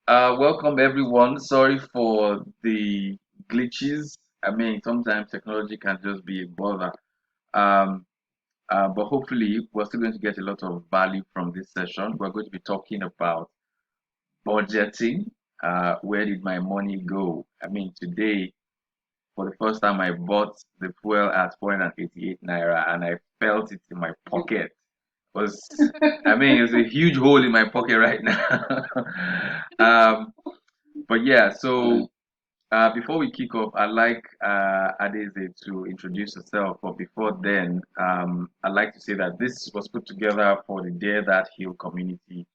Welcome everyone. Sorry for the glitches. I mean, sometimes technology can just be a bother. Um, but hopefully, we're still going to get a lot of value from this session. We're going to be talking about budgeting. Where did my money go? I mean, today, for the first time, I bought the fuel at 488 naira, and I felt it in my pocket. Was I mean, it's a huge hole in my pocket right now. um, but yeah, so before we kick off, I'd like Adaeze to introduce herself. But before then, I'd like to say that this was put together for the Dare That Heal community.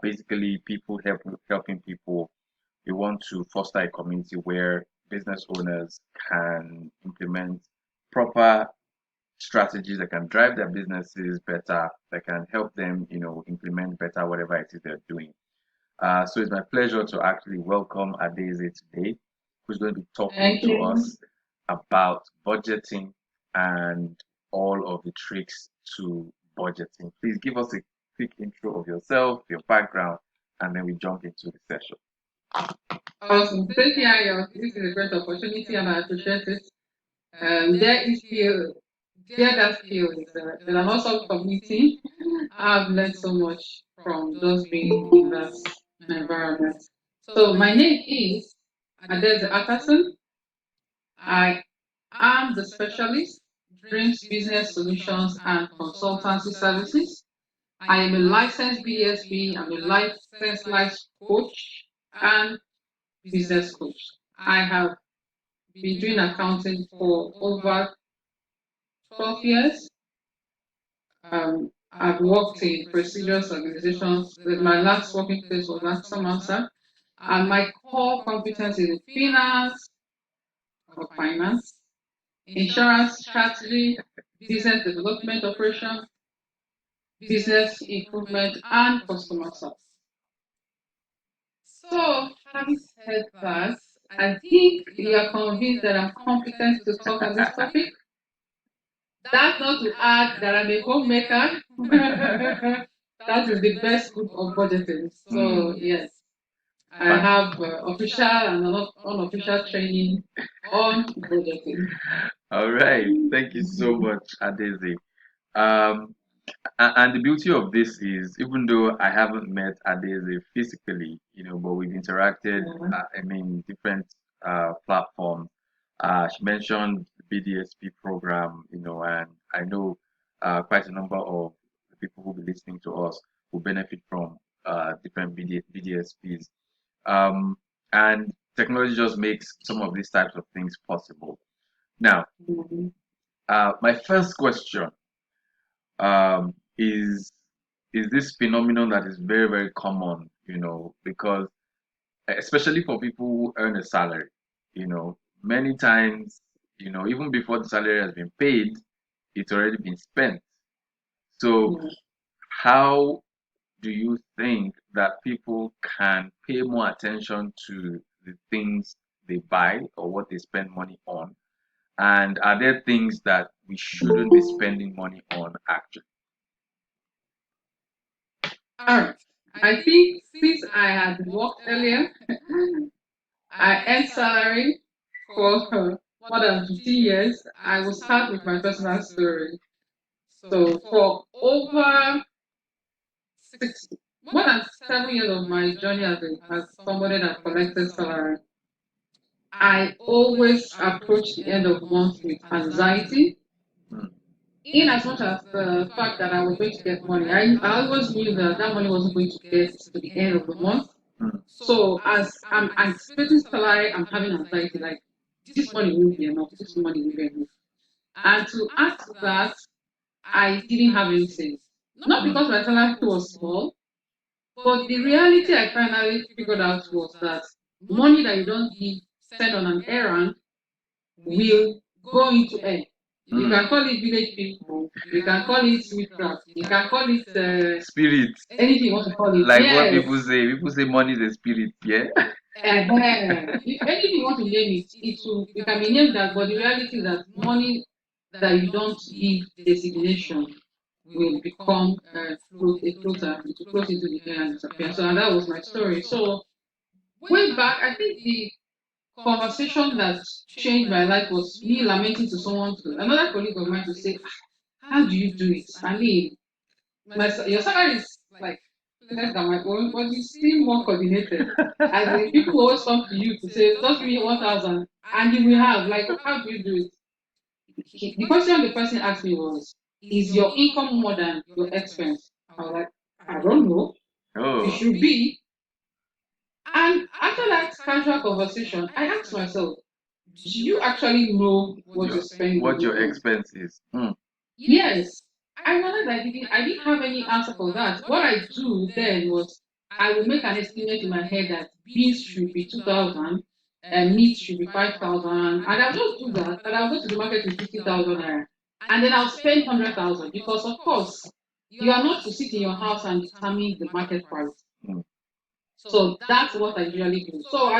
Basically, people helping people. We want to foster a community where business owners can implement proper strategies that can drive their businesses better, that can help them, implement better whatever it is they're doing. So it's my pleasure to actually welcome Adaeze today, who's going to be talking Thank to you. us about budgeting and all of the tricks to budgeting. Please give us a quick intro of yourself, your background, and then we jump into the session. Awesome. Thank you, Ayo. This is a great opportunity and I appreciate it. There is still, there that still is an awesome community. I've learned so much from just being in that environment. So my name is Adaeze Atason. I am the specialist, Dreams Business Solutions and Consultancy Services. I am a licensed BSB, I'm a licensed life coach and business coach. I have been doing accounting for over 12 years. I've worked in prestigious organizations. My last working place was at Samasa. And my core competence is in finance, insurance strategy, business development operation, business improvement, and customer service. So, having said that, I think you are convinced that I'm competent to talk on this topic. That's not to add that I'm a homemaker. That is the best group of budgeting. So, Mm. yes, I have official and unofficial training on budgeting. All right. Thank you so much, Adeze. Um, and the beauty of this is, even though I haven't met Adeze physically, but we've interacted, I mean, different platforms. She mentioned the BDSP program, and I know quite a number of the people who will be listening to us will benefit from different BDSPs. Um, and technology just makes some of these types of things possible. Now, Mhm. my first question is this phenomenon that is very, very common, because especially for people who earn a salary, many times, even before the salary has been paid, it's already been spent. So, Mhm. how do you think that people can pay more attention to the things they buy or what they spend money on? And are there things that we shouldn't be spending money on actually? All right. I think since I had worked earlier, I earned salary for more than 15 years. I will start with my personal story. So for over six, more than 7 years of my journey as somebody that collected salary, I always approach the end of the month with anxiety. Hmm. In as much as the fact that I was going to get money, I always knew that that money wasn't going to get to the end of the month. Hmm. So as I'm anticipating salary, I'm having anxiety like this money won't be enough, this money won't be enough. And to add to that, I didn't have any savings. Not because my salary was small, but the reality I finally figured out was that money that you don't give spend on an errand will go into air. You Hmm. can call it village people, you can call it witchcraft, you can call it Spirit, anything you want to call it. like what Yes. people say. People say money is a spirit, yeah. If anything you want to name it, it can be named that, but the reality is that money that you don't give designation will become a floater. It will float into the air and disappear. So and that was my story. So way back, I think the conversation that changed my life was me lamenting to someone, to another colleague of mine, to say, how do you do it? I mean, your salary is like less than my own, but you seem more coordinated. As in, people always come to you to say, just give me 1,000, and you will have, like, how do you do it? The question the person asked me was, is your income more than your expense? I was like, I don't know. It Oh. should be. And after that casual conversation, I asked myself, do you actually know what you're spending What money your on? expense is. Yes. I realized I didn't have any answer for that. What I do then was I will make an estimate in my head that beans should be 2,000 and meat should be 5,000. And I'll just do that. And I'll go to the market with 50,000 naira. And then I'll spend 100,000 because, of course, you are not to sit in your house and determine the market price. Mm. So that's what I usually do. So,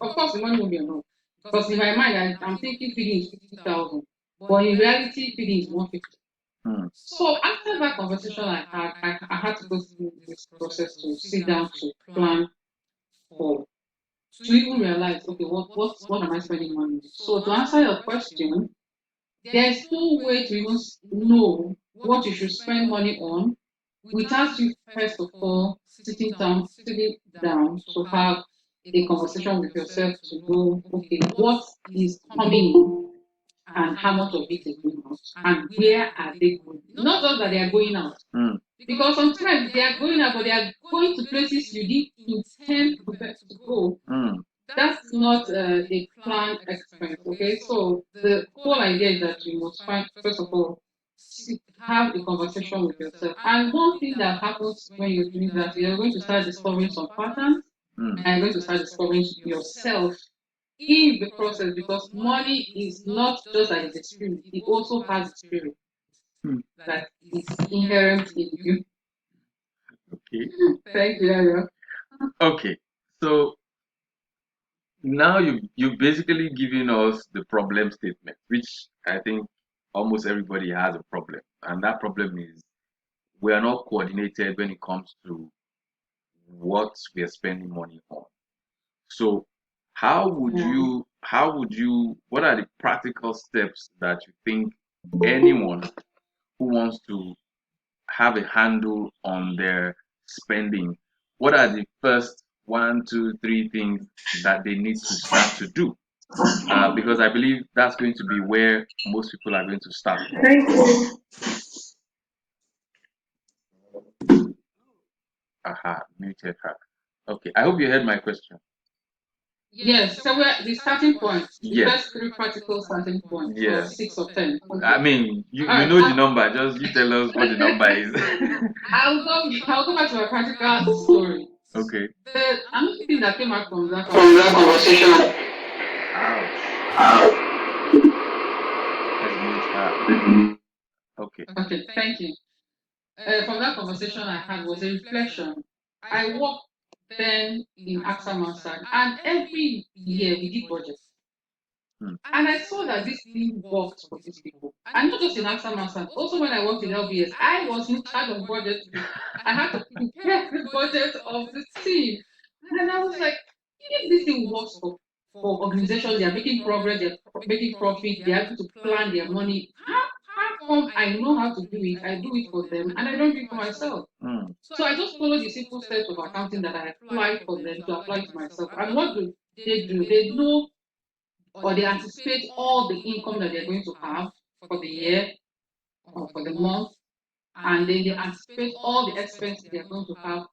of course, the money won't be enough. Because in my mind, I'm thinking feeding is 50,000. But in reality, feeding is 150. Mm. So after that conversation I had to go through this process to sit down to plan for, to even realize, okay, what am I spending money on? So to answer your question, there's no way to even know what you should spend money on without you first of all sitting down to have a conversation with yourself to know, okay, what is coming in and how much of it is going out and where are they going? Not just that they are going out. Mm. Because sometimes they are going out, but they are going to places you didn't intend to go. Mm. That's not a planned expense, okay? So the whole idea is that you must find, first of all, have a conversation with yourself. And one thing that happens when you're doing that, you're going to start discovering some patterns Mm. and you're going to start discovering yourself in the process because money is not just that it's a spirit, it also has a spirit Mm. that is inherent in you. Okay. Thank you, Ariel. Okay. So now you've basically given us the problem statement, which I think almost everybody has a problem, and that problem is we are not coordinated when it comes to what we are spending money on. So Yeah. what are the practical steps that you think anyone who wants to have a handle on their spending, what are the first one, two, three things that they need to start to do? Because I believe that's going to be where most people are going to start from. Thank you. Aha, muted her. Okay, I hope you heard my question. Yes, so we're the starting point, the Yes, first three practical starting points, or yes. 6 or 10. I Okay. mean, All you right. know the number. Just you tell us what the number is. I'll go back to my practical story. Okay. Another thing that came out from that From that conversation. conversation. Ouch. Let's mute her. Okay. Okay, thank you. From that conversation I had was a reflection. I worked then in AXA Master, and every year we did budget. Hmm. And I saw that this thing worked for these people. And not just in AXA Master, also when I worked in LBS, I was in charge of budget. I had to prepare the budget of the team. And I was like, if this thing works for organizations, they are making progress, they're making profit, they're able to plan their money. How come I know how to do it? I do it for them and I don't do it for myself. Hmm. So I just follow the simple steps of accounting that I applied for them to apply to myself. And what do they do? They know or they anticipate all the income that they're going to have for the year or for the month, and then they anticipate all the expenses they're going to have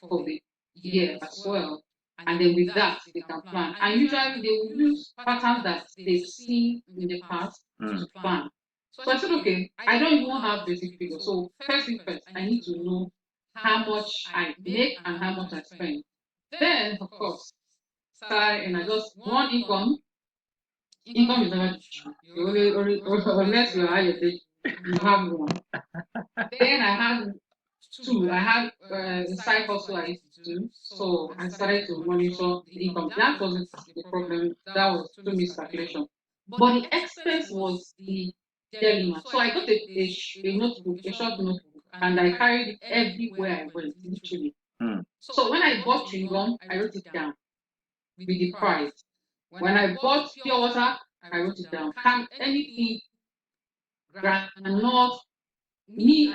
for the year as well. And then with that, they can plan. And usually they will use patterns that they've seen in the past Hmm. to plan. So I said, okay, I don't even have basic figures. So first thing first, I need to know how much I make and how much I spend. Then, of course, salary and I just one income is never the issue. Unless you are higher, you have one. Then I had two. I had a side hustle I used to do. So I started to monitor the income. That wasn't the problem. That was too miscalculation. But the expense was the dilemma. So I got a notebook, a short notebook, and I carried it everywhere I went, literally. Hmm. So when I bought chewing gum, I wrote it down. with the price. When I bought pure water, I wrote it down. Can anything granola? Me,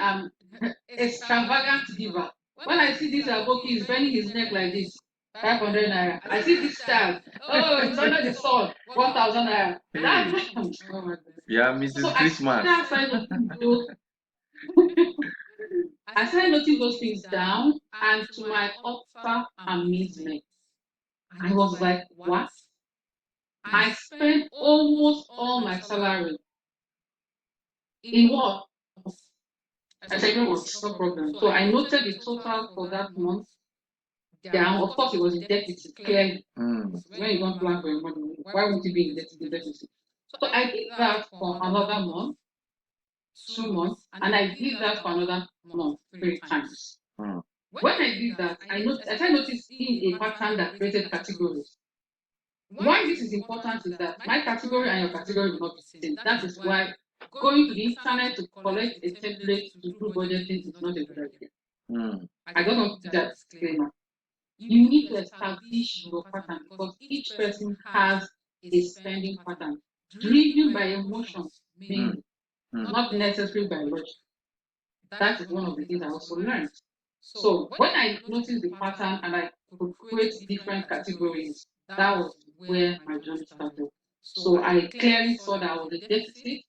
extravagant giver. When I see this Aboki is bending his neck like this, 500 naira. I see this child, oh, it's under the sun, 1,000 naira. That, Hey, oh my God. yeah, So Mrs. I Christmas. started noticing those, I started noting those things down, and to my utter amazement, I was like, what? I spent almost all my salary in what? I said, no, it's no problem. So I noted the total for that month down. Of course, it was in deficit, clearly. Mm. When you don't plan for your money, why would you be in deficit? So I did that for another month, 2 months, and I did that for another month, 3 times. Mm. When I did that, I started noticing a pattern that created categories. Why this is important is that my category and your category will not be the same. That is why going to the internet to collect a template to do budgeting is not a good idea. Mm. I don't want to do that disclaimer. You need to establish your pattern because each person has a spending pattern driven by emotions, mainly, Mm. not necessarily by logic. That is one of the things I also learned. So when I noticed the pattern and I could create different categories, that was where my journey started. So I clearly saw that I was a deficit,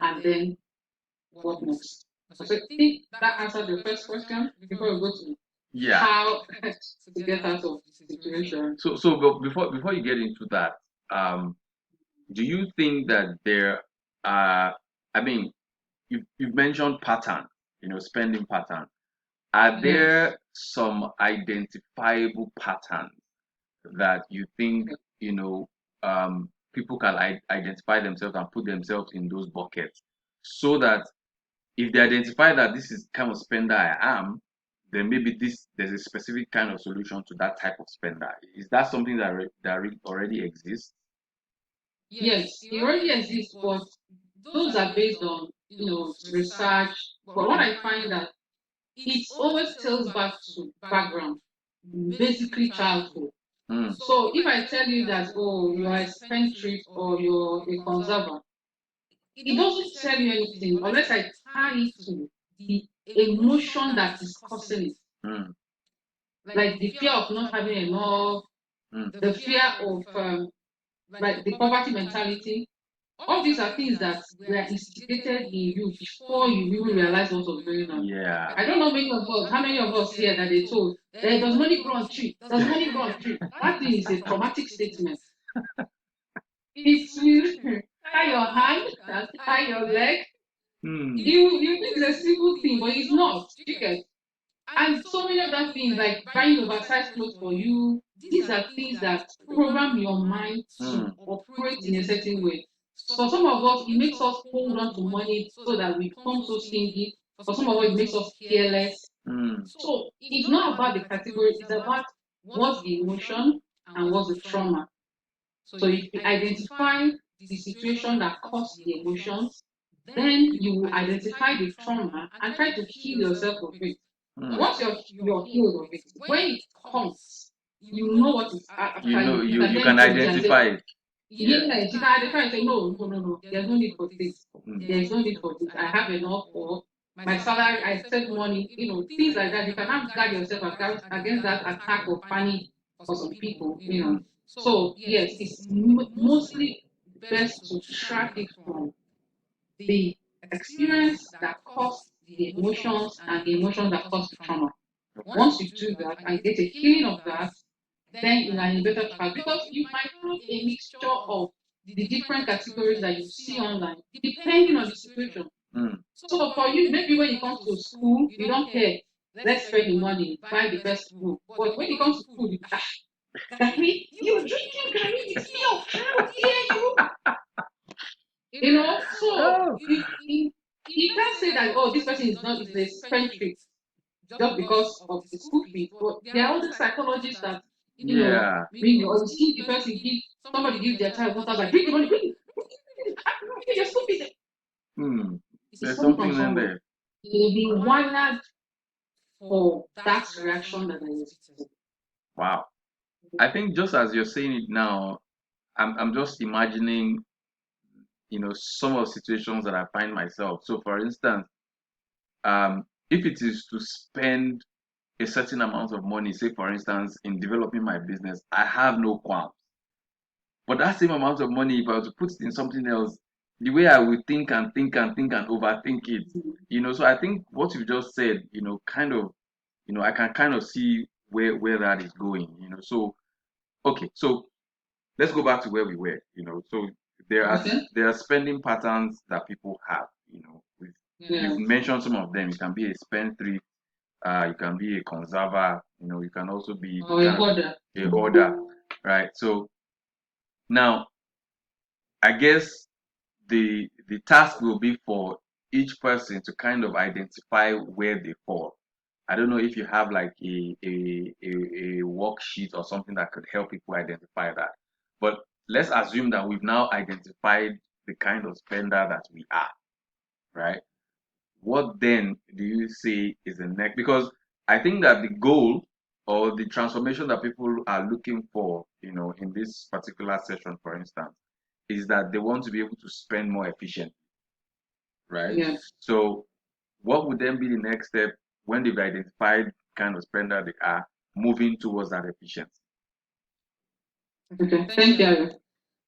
and then what next? So I think that answers your first question before we go to Yeah. how to get out of the situation. But before you get into that, um, do you think that there are, I mean, you've mentioned pattern, spending pattern. Are Yes. there some identifiable patterns that you think, people can identify themselves and put themselves in those buckets so that if they identify that this is kind of spender I am, then maybe there's a specific kind of solution to that type of spender. Is that something that already exists? Yes, it already exists, but those are based on research. But what I find that it always tells back to background, basically childhood. Mm. So if I tell you that, oh, you are a spendthrift or you're a conserver, it doesn't tell you anything unless I tie it to the emotion that is causing it. Mm. Like the fear of not having enough, Mm. the fear of like the poverty mentality. All these are things that were instigated in you before you even realize what was going on. Yeah. I don't know how many of us here that they told, does money grow on tree? Does money grow on tree? That thing is a traumatic statement. It will tie your hand and tie your leg. Mm. You think it's a simple thing, but it's not. You get. And so many other things like buying oversized clothes for you. These are things that program your mind to operate in a certain way. For some of us, it makes us hold on to money so that we become so stingy. For some of us, it makes us careless. Mm. So it's not about the category, it's about what's the emotion and what's the trauma. So if you identify the situation that caused the emotions, then you will identify the trauma and try to heal yourself of it. Mm. Once you're healed of it, when it comes, you know what is after you. You can identify it. Yes, you can identify and say, no, no, no, no, there's no need for this. Mm. There's no need for this. I have enough for my salary, I save money, things like that. You can have guard yourself against that attack of panic for some people. So, yes, it's mostly best to track it from the experience that caused the emotions and the emotions that caused the trauma. Once you do that and get a healing of that, then you are in a better track because you might have a mixture of the different categories that you see online, depending on the situation. Mm. So for you, maybe when it comes to school, you don't care. Let's spend the money, buy the best food. But when it comes to food, Gary, you drinking Gary, it's milk. How dare you? So Oh. you can't say that, oh, this person is a spendthrift just because of the school fees. But there are other psychologists that, Yeah. maybe or you see the person somebody gives their child 1,000, bring the money, bring your school fees. Mm. It's There's coming something from in somewhere. there. You'll be wired for that reaction that I was. Wow. I think just as you're saying it now, I'm just imagining, some of the situations that I find myself. So, for instance, if it is to spend a certain amount of money, say for instance, in developing my business, I have no qualms. But that same amount of money, if I were to put it in something else, the way I would think and think and think and overthink it, so I think what you just said, kind of, I can kind of see where that is going, So okay, so let's go back to where we were, So Okay. there are spending patterns that people have, Yeah. you've mentioned some of them. You can be a spendthrift, you can be a conserver, you can also be Or a hoarder. a hoarder, right? So now I guess the task will be for each person to kind of identify where they fall. I don't know if you have like a worksheet or something that could help people identify that. But let's assume that we've now identified the kind of spender that we are, right? What then do you say is the next? Because I think that the goal or the transformation that people are looking for, in this particular session, for instance, is that they want to be able to spend more efficiently, right? Yeah. So, what would then be the next step when they've identified kind of spender they are moving towards that efficiency? Okay. Thank you.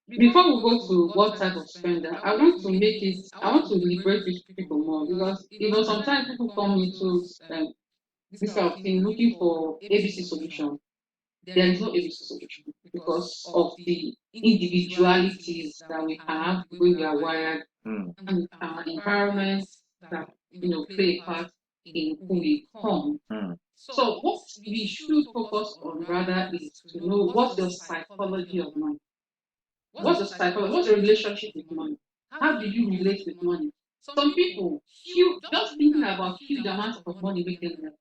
Before we go to what type of spender, I want to liberate people more because, sometimes people come into this kind of thing looking for ABC solution. There is no ABC solution because of the individualities that we have, the way we are wired, Hmm. and our environments that, play a part in who we become. Hmm. So what we should focus on rather is to know what's your psychology of money. What's the psychology? What's your relationship with money? How do you relate with money? Some people, just thinking about huge amounts of money make them nervous.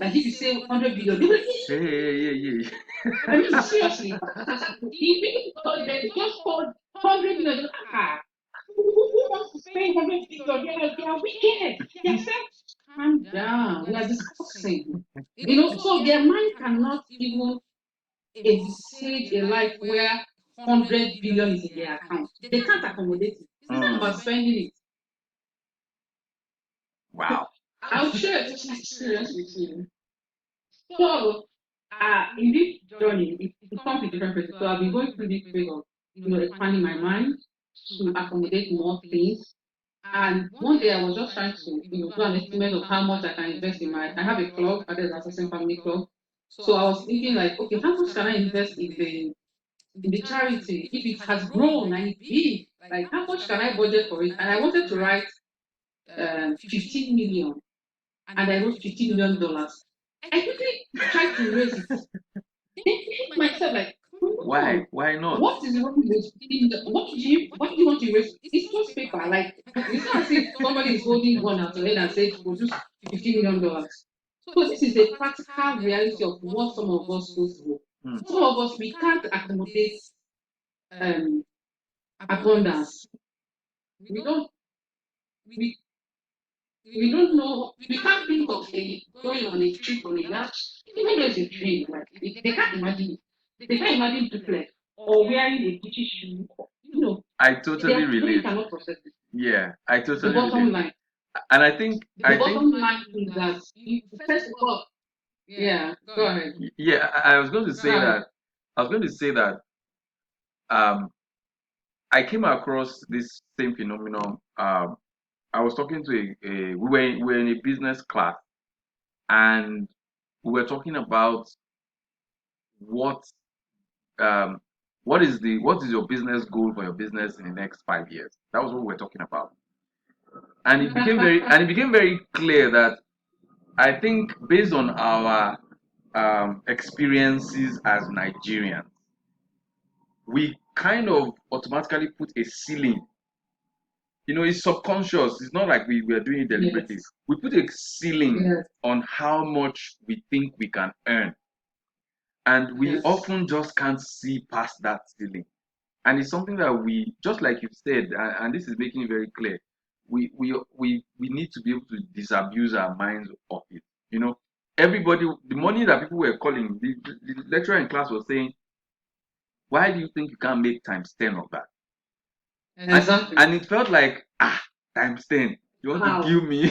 Like if you say 100 billion, they will, Hey, hey, hey, hey. I mean, seriously, the people thought they just called 100 billion. Ah, who wants to spend 100 billion? They are wicked. They are self. Calm down. We are discussing. So their mind cannot even envisage a life where 100 billion is in their account. They can't accommodate it. It's not about spending it. Wow. I'll share a personal experience with you. So, in this journey, it comes with different phases. So, I've been going through this phase of, expanding my mind to accommodate more things. And one day I was just trying to, do an estimate of how much I can invest in I have a club, Adaeze Atason Family Club. So I was thinking like, okay, how much can I invest in the charity if it has grown and it's big? Like, how much can I budget for it? And I wanted to write 15 million, and I wrote $15 million. I quickly tried to raise it. Then think myself like, Why? no, Why not? what is wrong with 15 million? What do you want to raise? It's just paper. Like, it's not as if somebody is holding gun out your head and say produce $15 million. So this is a practical reality of what some of us go through. Hmm. Some of us we can't accommodate um abundance. We don't we we don't know, we can't think of going on a trip on a yacht, even though it's a dream. Like they can't imagine it. They can't imagine duplex or wearing a Gucci shoe. I totally Their brain relate. cannot process it. Yeah, I The totally bottom relate. line. And I think, The bottom line is that you first of all, yeah, go ahead. yeah, I was going to say that, I was going to say that, um, I came across this same phenomenon. I was talking to we were in a business class, and we were talking about what um what is your business goal for your business in the next 5 years. That was what we were talking about, and it became very clear that I think based on our experiences as Nigerians, we kind of automatically put a ceiling. It's subconscious. It's not like we were doing it deliberately. Yes. We put a ceiling Yes. on how much we think we can earn, and we Yes. often just can't see past that ceiling. And it's something that we, just like you said, and this is making it very clear, we need to be able to disabuse our minds of it. everybody, the money that people were calling, the lecturer in class was saying, why do you think you can't make times 10 of that? Exactly. And it felt like, times 10. You want to kill me?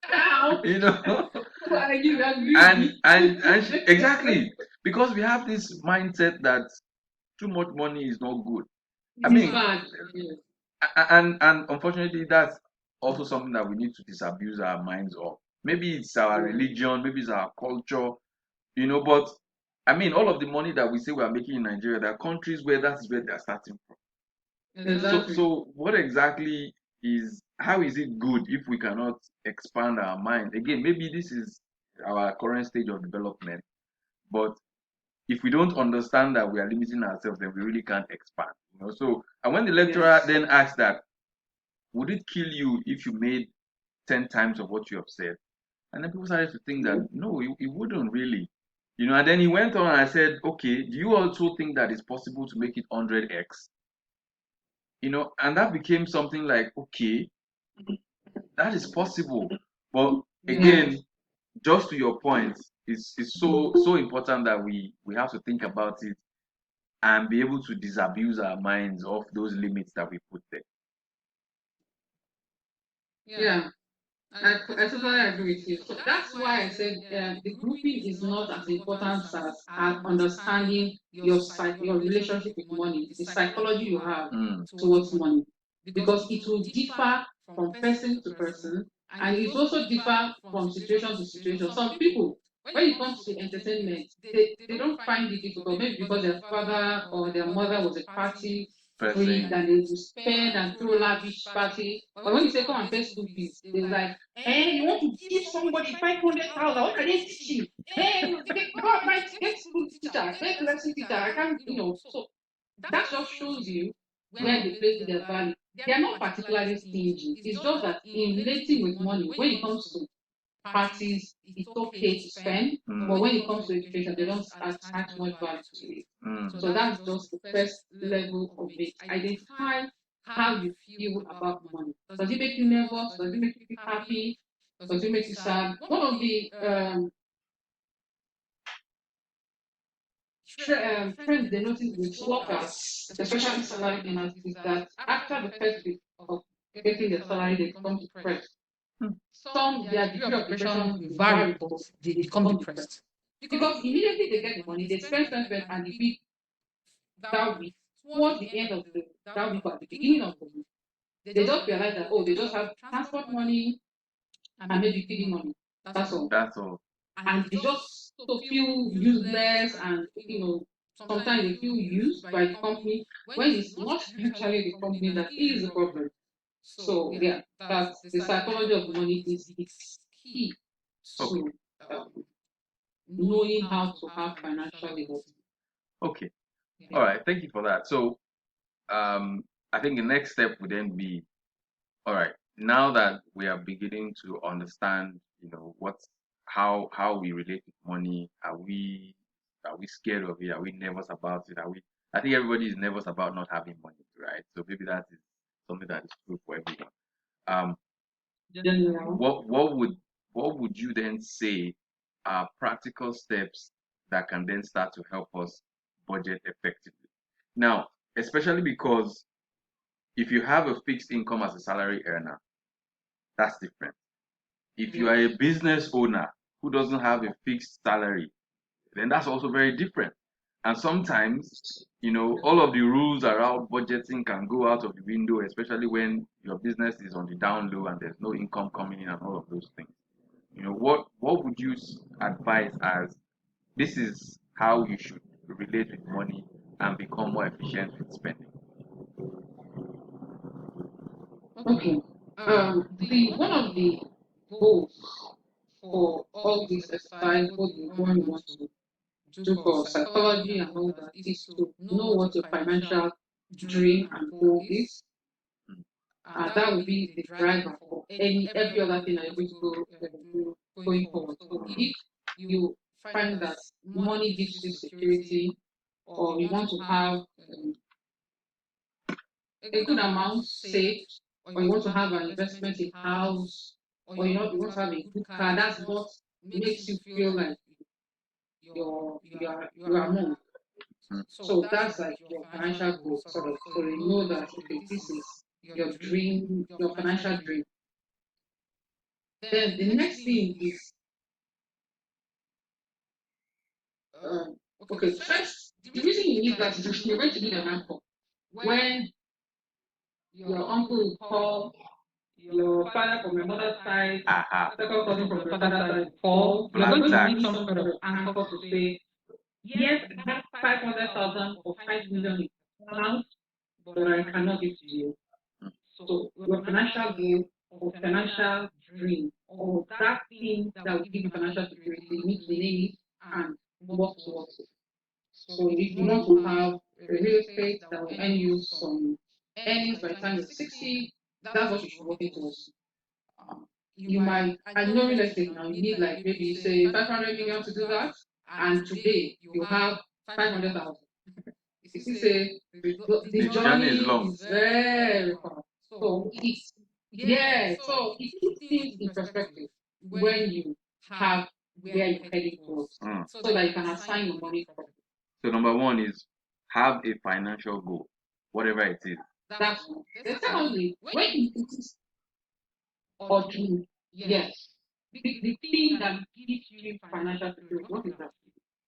How? you know? Why you agree? Exactly. Because we have this mindset that too much money is not good. I It is mean, bad. Yes. and unfortunately, that's also something that we need to disabuse our minds of. Maybe it's our religion, maybe it's our culture, but I mean, all of the money that we say we are making in Nigeria, there are countries where that's where they're starting from. Exactly. So what exactly how is it good if we cannot expand our mind? Again, maybe this is our current stage of development, but if we don't understand that we are limiting ourselves, then we really can't expand. So, and when the lecturer Yes. then asked that, would it kill you if you made 10 times of what you have said? And then people started to think that no, it wouldn't really. And then he went on and I said, okay, do you also think that it's possible to make it 100x? And that became something like, okay, that is possible. But Yeah. again, just to your point, it's so important that we have to think about it and be able to disabuse our minds of those limits that we put there. Yeah. I totally agree with you. So that's why I said the grouping is not as important as understanding your relationship with money, the psychology you have Mm, towards money, because it will differ from person to person, and it also differ from situation to situation. Some people, when it comes to entertainment, they don't find it difficult, maybe because their father or their mother was a party freak person. and they will spend and throw lavish party. But when you say come and pay school fees, they're like, you want to give somebody 500,000? What are they teaching? Go and get school teacher, get lesson teacher. I can't. So that just shows you where they place their value. They are not particularly stingy. It's just that in relating with money, when it comes to parties, it's okay to spend, but when it comes to education, they don't attach much value to it. So that's just the first level of it. Identify how you feel about money. Does it make you nervous? Does it make you happy? Does it make you sad? One of the trends they notice with workers, especially salary earners, is that after the first week of getting their salary, they become depressed. Some, their degree of depression will vary, but they become depressed. Because immediately they get the money, they spend, and the week, that week, towards the end of that week or at the beginning of the week, they just realize that, oh, they just have transport money and maybe feeding money. That's all. That's all. And they just so feel useless, and sometimes they feel used by the company when it's not actually the company that is the problem. So yeah, that's the psychology of money is it's key Okay. to um, knowing how to have financial literacy. Okay. Yeah. All right. Thank you for that. So, I think the next step would then be, all right, now that we are beginning to understand, how we relate with money, are we scared of it? Are we nervous about it? I think everybody is nervous about not having money, right? So maybe that is something that is true for everyone. Um, General. what would you then say are practical steps that can then start to help us budget effectively? Now, especially because if you have a fixed income as a salary earner, that's different. If you are a Yes. business owner who doesn't have a fixed salary, then that's also very different. And sometimes, all of the rules around budgeting can go out of the window, especially when your business is on the down low and there's no income coming in and all of those things. What would you advise as this is how you should relate with money and become more efficient with spending? Okay. The one of the goals for all this exercise, both the one we want to do for psychology and all that, is to know what your financial dream and goal is. That will be the driver for every other thing that you're going to do going forward. So if you find that money gives you security, or you want to have a good amount saved, or you want to have an investment in house, or you want to have a good car, that's not makes you feel like you are more. Mm. So that's like your financial goal, sort of. So you know that okay, this is your dream, your financial dream. Then the next thing is okay, first the reason you need that is you're going to need an anchor. When your uncle will call, your father from your mother's side, Aha. second cousin from your father's side call, you're Black going to tax. need some sort of anchor to say, yes, I have 500,000 or 5 million in account, but I cannot give to you. Mm. So your financial goal or financial dream or that thing that will give you financial security, you need to name it and work towards it. So if you want to have a real estate that will earn you some earnings by the time you're 60, that's what you should work towards. You might, I know real estate now, you need like maybe say 500 million to do that, and today you have 500,000. You see, say the The journey is journey long. is very far. So it's, yeah, so it puts things in perspective when you have where you're heading towards, Mm. so that you can assign your money properly. So number one is have a financial goal, whatever it is. That's one. Then secondly, when you put it or dream, yes, the thing that gives you financial security, what is that?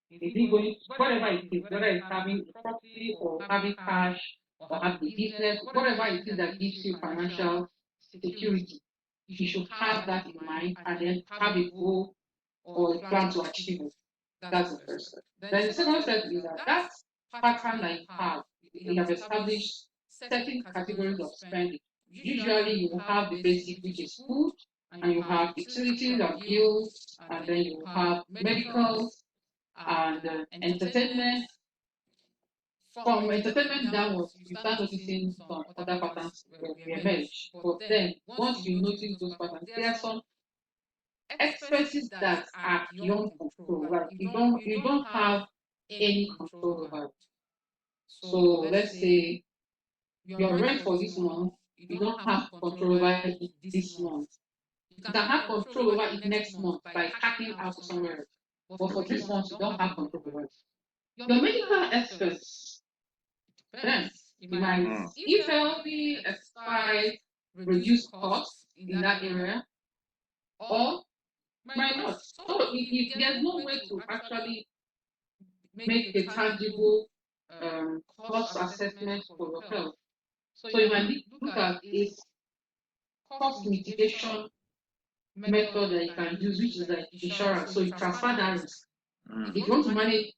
Is it going, whatever it is, whether it's having a property or having cash or having a business, whatever it is that gives you financial security, you should have that in mind and then have a goal or a plan to achieve it. That's the first step. Then the second step is that that pattern that you have established certain categories of spending. Usually you will have the basic, which is food, and you have utilities and bills, and then you will have medical and entertainment. From entertainment downwards, you start noticing some other patterns will emerge. But then, once you notice those patterns, there are some expenses that are beyond control. Like you don't have any control over it. So let's say your rent for this month, you don't have control over it this month. You can have control over it next month by packing out somewhere else. But for this month, you don't have control over it. Your medical experts, depends. You might, if healthy, exercise, reduce costs in that area, or might not. So if there's no way to actually make a tangible cost assessment for your health, so you might look at a cost mitigation method that you can use, which is like insurance. So you transfer that risk. Mm. If you want to manage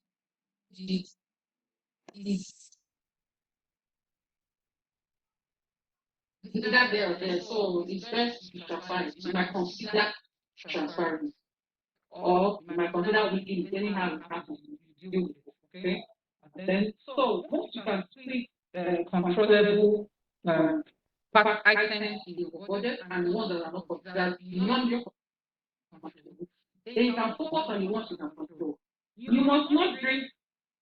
it, it's either there or there. So it's best to transfer it. You might consider transferring, or you might consider weekly, depending how it happens. You deal with it. Okay. Then, so once you can split controllable pack items in your budget and the ones that are not considered beyond your control, then you can focus on the ones you can control. You must not drink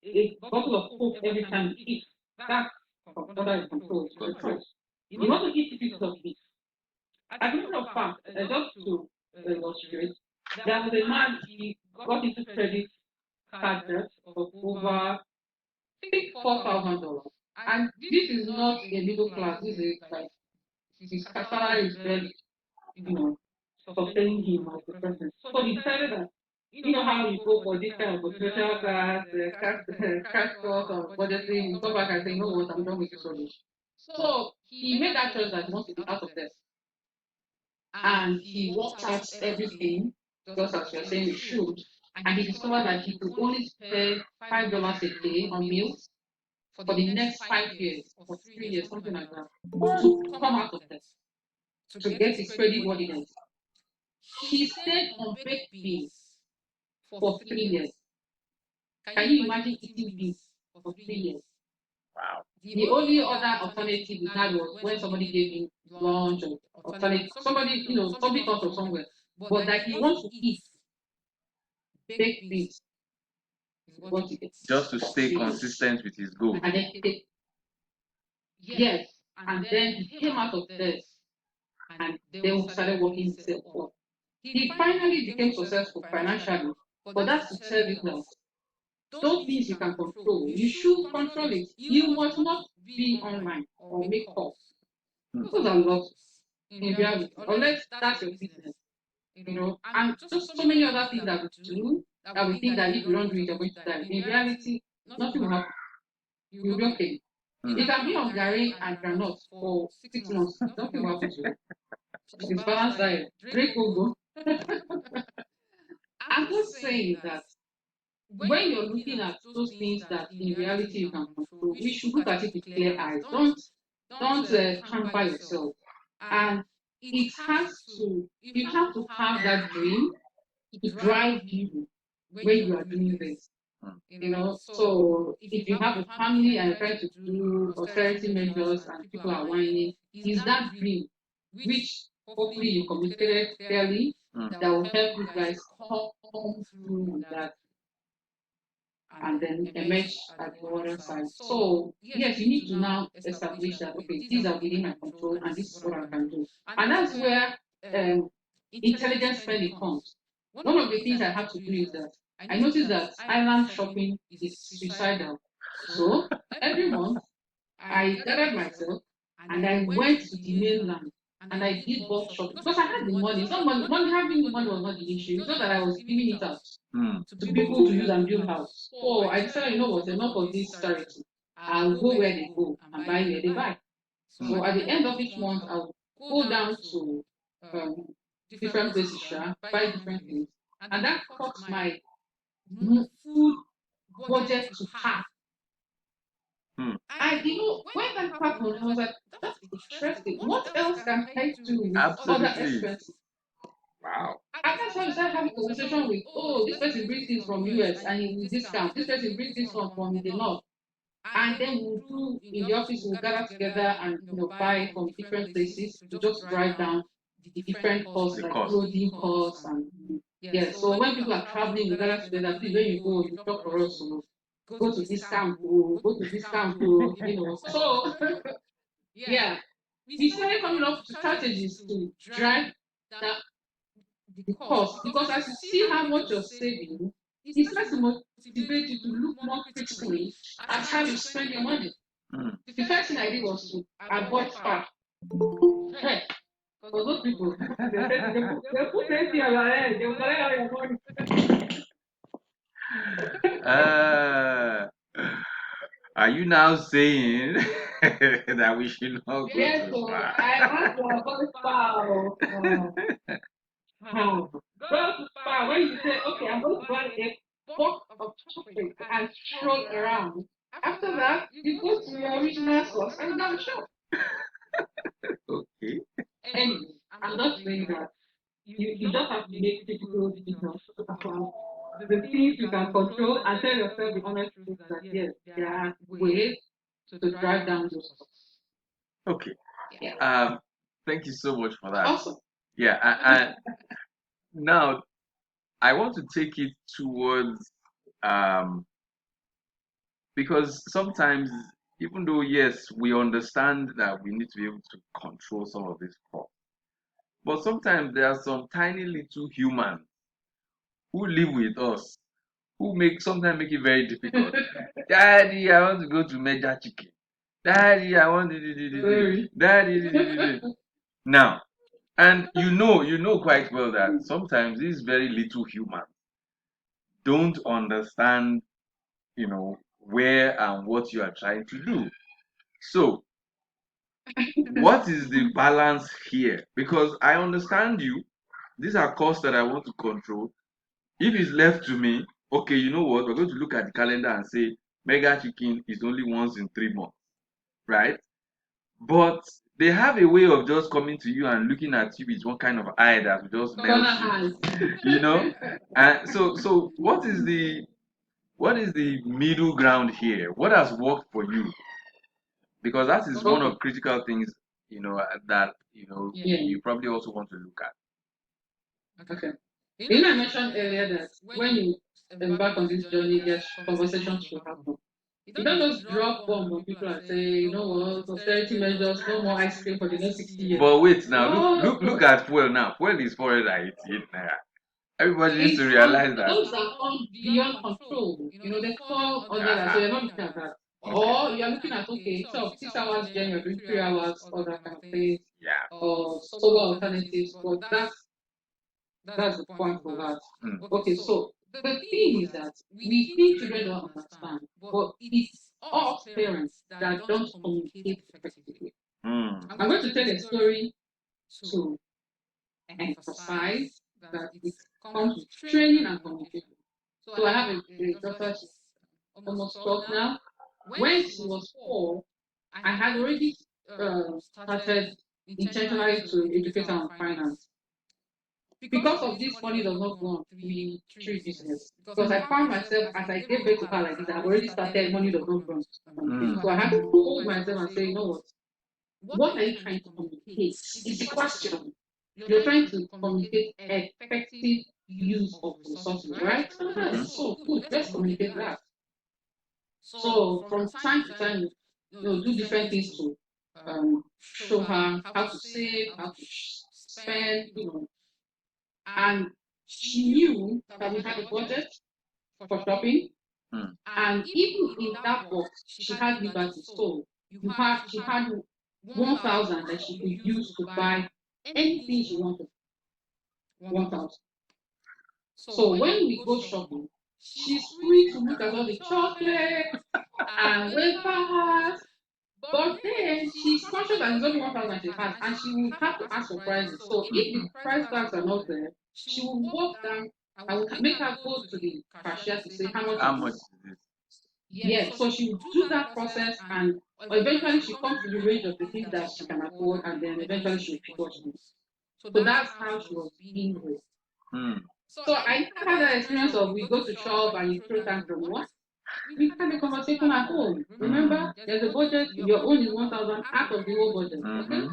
a bottle of Coke every time you eat. That's under your control. It's your choice. You want to eat pieces of meat. As a matter of fact, just to illustrate, there was a man, he got into credit card debt of over, I think, $4,000. And this is not a middle class, this is like his salary is very, you know, sustaining him as a person. So he decided that, you know how you go for this kind of motivational class, cash course or budgeting, you come back and say, you know what, I'm done with this rubbish. So he made that choice that he wants to be out of debt. And he worked out everything, just as you're saying you should. And he discovered that he could only spend $5 a day on meals for the next 5 years or 3 years, something like that, to come out of debt, to get his credit worthiness. He stayed on baked beans for 3 years. Can you imagine eating beans for 3 years? Wow. The only other alternative he had was when somebody gave him lunch or alternative, somebody, somebody thought of somewhere. But that he wants to eat baked beans is what he gets. Just to stay consistent with his goal. And then yes, and then he came out of this and then started working himself up. he finally became successful financially, but that's to tell you that those things you can control, you should control it. You must not be online or make calls. Hmm. Those are lost in reality, unless that's your business, and just so many other things that we do that we think that if you don't do it, you're going to die. In reality, nothing will happen. You'll be okay. Hmm. You can be on Gary and granite for 6 months. Nothing will happen to you. It's balanced diet. Drink Ogo. I'm just saying that when you're looking at those things that in reality you can control, we should look at it with clear eyes. Don't hamper yourself. And it has to you have to have that dream to drive you when you are doing this. Hmm. So if you have a family and you're trying to do austerity measures and people are whining, is that dream which hopefully you communicated clearly Hmm. that will help you guys come through with that and then emerge at the other side. So yes, you need to now establish that okay, these are within my control and this is what I can do. And that's where um, intelligent spending comes. One of the things I have to do is that I notice that island shopping is suicidal. So every month I gathered myself and I went to the mainland and I did bulk shopping because I had the money. It's not money having the money was not the issue. It's not that I was giving it out Hmm. to people to use and build house. So I decided, what, enough of this charity. I'll go where they go and buy where they buy. Hmm. So at the end of each month, I'll go down to um, different places, buy different things. And that cuts my food budget to half. Hmm. And when that happened, I was like, that's interesting. What else can I do with other Absolutely. expenses? Wow. And that's how you start having conversation with, oh, this person brings this from US and he will discount. This person brings this one from the north. And then we'll do in the office, we'll gather together and buy from different places to just drive down the different costs The like cost. clothing costs and yeah. So when people are traveling, we gather together. Please, when you go, you shop for us. So go to discount, go to discount, So yeah, we started coming up with strategies to drive that the cost because as you see how much you're saving, it starts to motivate you to look more critically at how you spend your money. Hmm. The first thing I did was to avoid spam. Hey, for those people, they put anything on your head, they will collect all your money. Uh, are you now saying that we should not go Yes, to so spa? I want to avoid spam. Go to spam when you say, okay, I'm going to buy a box of chocolate and stroll around. After that, you go to your original source and now shop. Okay. Anyway, I'm not saying that you just have to make critical decisions about the things you can control and tell yourself the honest truth that yes, there are ways to drive down those costs. Okay. Yeah. Thank you so much for that. Awesome. Yeah, and now I want to take it towards um because sometimes even though yes, we understand that we need to be able to control some of this stuff, but sometimes there are some tiny little humans who live with us who sometimes make it very difficult. Daddy, I want to go to Major Chicken. Daddy, I want to Very. Daddy. Now, and you know quite well that sometimes these very little humans don't understand, where and what you are trying to do. So, what is the balance here? Because I understand you. These are costs that I want to control. If it's left to me, okay, you know what? We're going to look at the calendar and say mega chicken is only once in 3 months, right? But they have a way of just coming to you and looking at you with one kind of eye that will just melt Corner you, eyes. you know. And so what is the middle ground here? What has worked for you? Because that is one Okay. of critical things, that Yeah. you probably also want to look at. Okay. I mentioned earlier that when you embark on this journey, there's conversations to happen. You don't just drop bomb on people and say, you know what, austerity measures, no more ice cream for the next 60 years. But wait now, No, look at fuel now. Fuel is 488 naira. Everybody needs it's to realize that. those are on beyond control. They fall under that. So you're not looking at that. Okay. Or you're looking at, okay, so 6 hours then you're doing 3 hours, or that kind of thing, Yeah. or solar alternatives. But that's the point for that. Okay, so the thing is that we think children don't understand, but it's us parents that don't communicate effectively. I'm going to tell a story to emphasize that it comes with training and communication. So I have a daughter, she's almost 12 now. When she was 4, I had already started intentionally to educate her on finance. Because of this, money does not go on three business. Because I found myself, as I gave birth to her like this, I've already started, money does not go on. So I had to hold myself and say, you know what are you trying to communicate? It's the question. You're trying to communicate effective use of resources, right? So good, let's communicate that. So from time to time, do different things to show her how to save, how to spend, and she knew that we had a budget for shopping, and even in that box, she had liberty. So she had 1,000 that she could use to buy anything she wanted. 1,000. So when we go shopping, she's free to look at all the chocolate and wafers. But then she's conscious that it's only 1,000 she has, and she will have to ask for prices. So if the price tags are not there, she will walk down. I will make her go to the cashier to say how much is this. Yes, so she will do that process, and eventually she comes to the range of the things that she can afford, and then eventually she will pick what she needs. So that's how she was being raised. So I had that experience of we go to shop and you throw tantrum. What? We had a conversation at home. Remember, there's a budget. Your own is 1,000 out of the whole budget. Okay.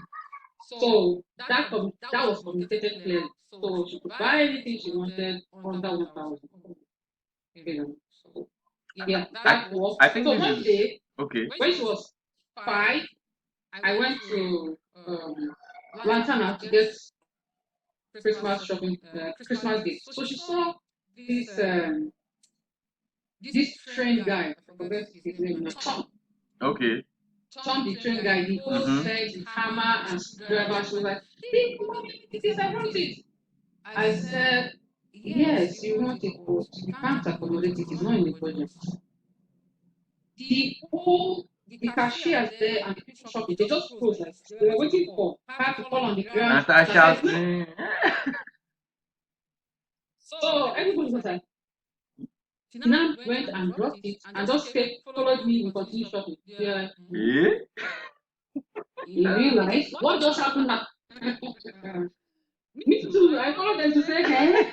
So that was communicated clearly. So she could buy anything she wanted under 1,000. So yeah, that worked. I think so one day, okay, when she was 5, I went to Lantana to get Christmas shopping, Christmas gifts. So she saw this this train guy, I forget his name, Tom. Okay. Tom, the train guy, the whole set with hammer and screwdriver. She was like, hey, this, I want it. I said, yes, you want it, but you can't accommodate it. It's not in the budget. The cashiers there and the people shopping, they just froze like they were waiting for her to fall on the ground. Natasha. So everybody was like, she now went and dropped it and just followed me and continued shopping. Yeah. In real life, what just happened now? Me too. I followed them to say, hey.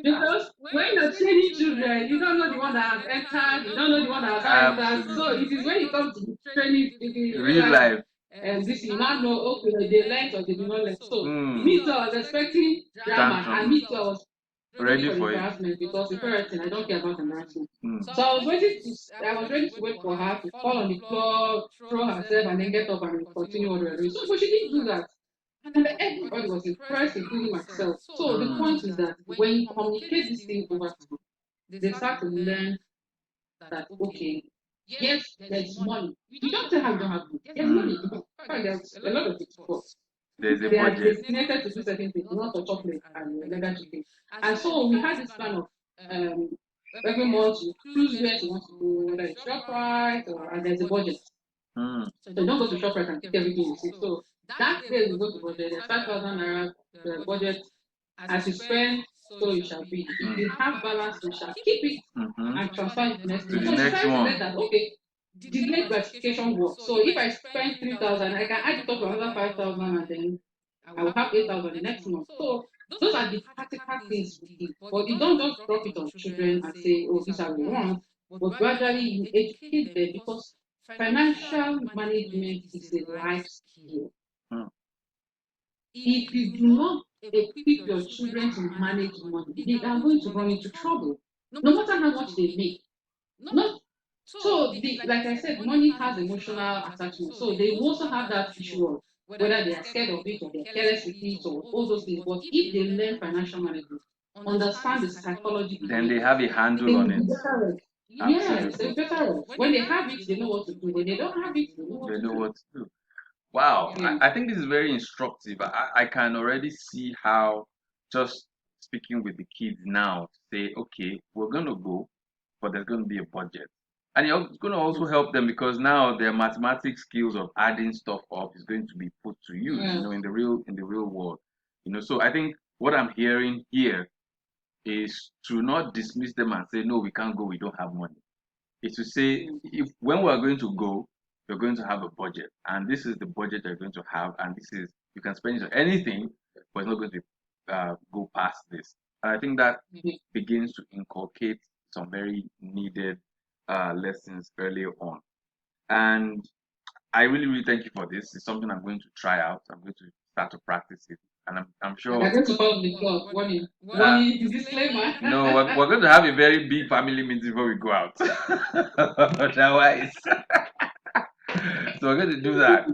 Because when you're training children, you don't know the one that has entered, you don't know the one that has not entered. So it is when you come to training in real life, and this you now know, okay, they learned or they did not learn. So me too, I was expecting drama, and me too, I was ready for embarrassment because in parenting, I don't care about embarrassment. So I was ready to wait for her to fall on the floor, throw herself, and then get up and continue what we were doing. So, but she didn't do that. And everybody was impressed, including myself. So the point is that when you communicate this thing over time, they start to learn that, okay, yes, there's money. You don't tell how you don't have money. There's money. There's a lot of it, but they are designated to do certain things, not for chocolate and leather chicken. And so we had this plan of um, every month you choose where you want to go, whether it's ShopRite and there's a budget. So don't go to ShopRite and pick everything you see. So that day we go to budget, there's 5,000 naira budget. As you spend, so it shall be. If you have balance, you shall keep it and transfer it to the next one. So she started to let that, okay, delayed gratification works. So if I spend 3,000, I can add it up to another 5,000 and then I will have 8,000 the next month. So those are the practical things we do. But you don't just drop it on children and say, oh, these are the ones. But gradually you educate them because financial management is a life skill. If you do not equip your children to manage money, they are going to run into trouble. No matter how much they make. Not So the like I said, money has emotional attachment. So they will also have that issue of whether they are scared of it or they're careless with it or all those things. But if they learn financial management, understand the psychology Then behind they it, have a they handle will on be it. better off. Yes, they're Absolutely. better off. When they have it, they know what to do. When they don't have it, they know what They to know do. what to do. Wow, Yeah. I think this is very instructive. I can already see how just speaking with the kids now to say, okay, we're going to go, but there's going to be a budget. And it's going to also help them because now their mathematics skills of adding stuff up is going to be put to use, Yeah. in the real world. So I think what I'm hearing here is to not dismiss them and say, no, we can't go, we don't have money. Is to say, if when we are going to go, you're going to have a budget, and this is the budget you're going to have, and this is you can spend it on anything, but it's not going to go past this. And I think that Mhm. begins to inculcate some very needed lessons earlier on. And I really, really thank you for this. It's something I'm going to try out. I'm going to start to practice it, and I'm And sure. they're going to follow the plot. Warning. Uh, Warning. Disclaimer. no, we're going to have a very big family meeting before we go out. Otherwise, so we're going to do that,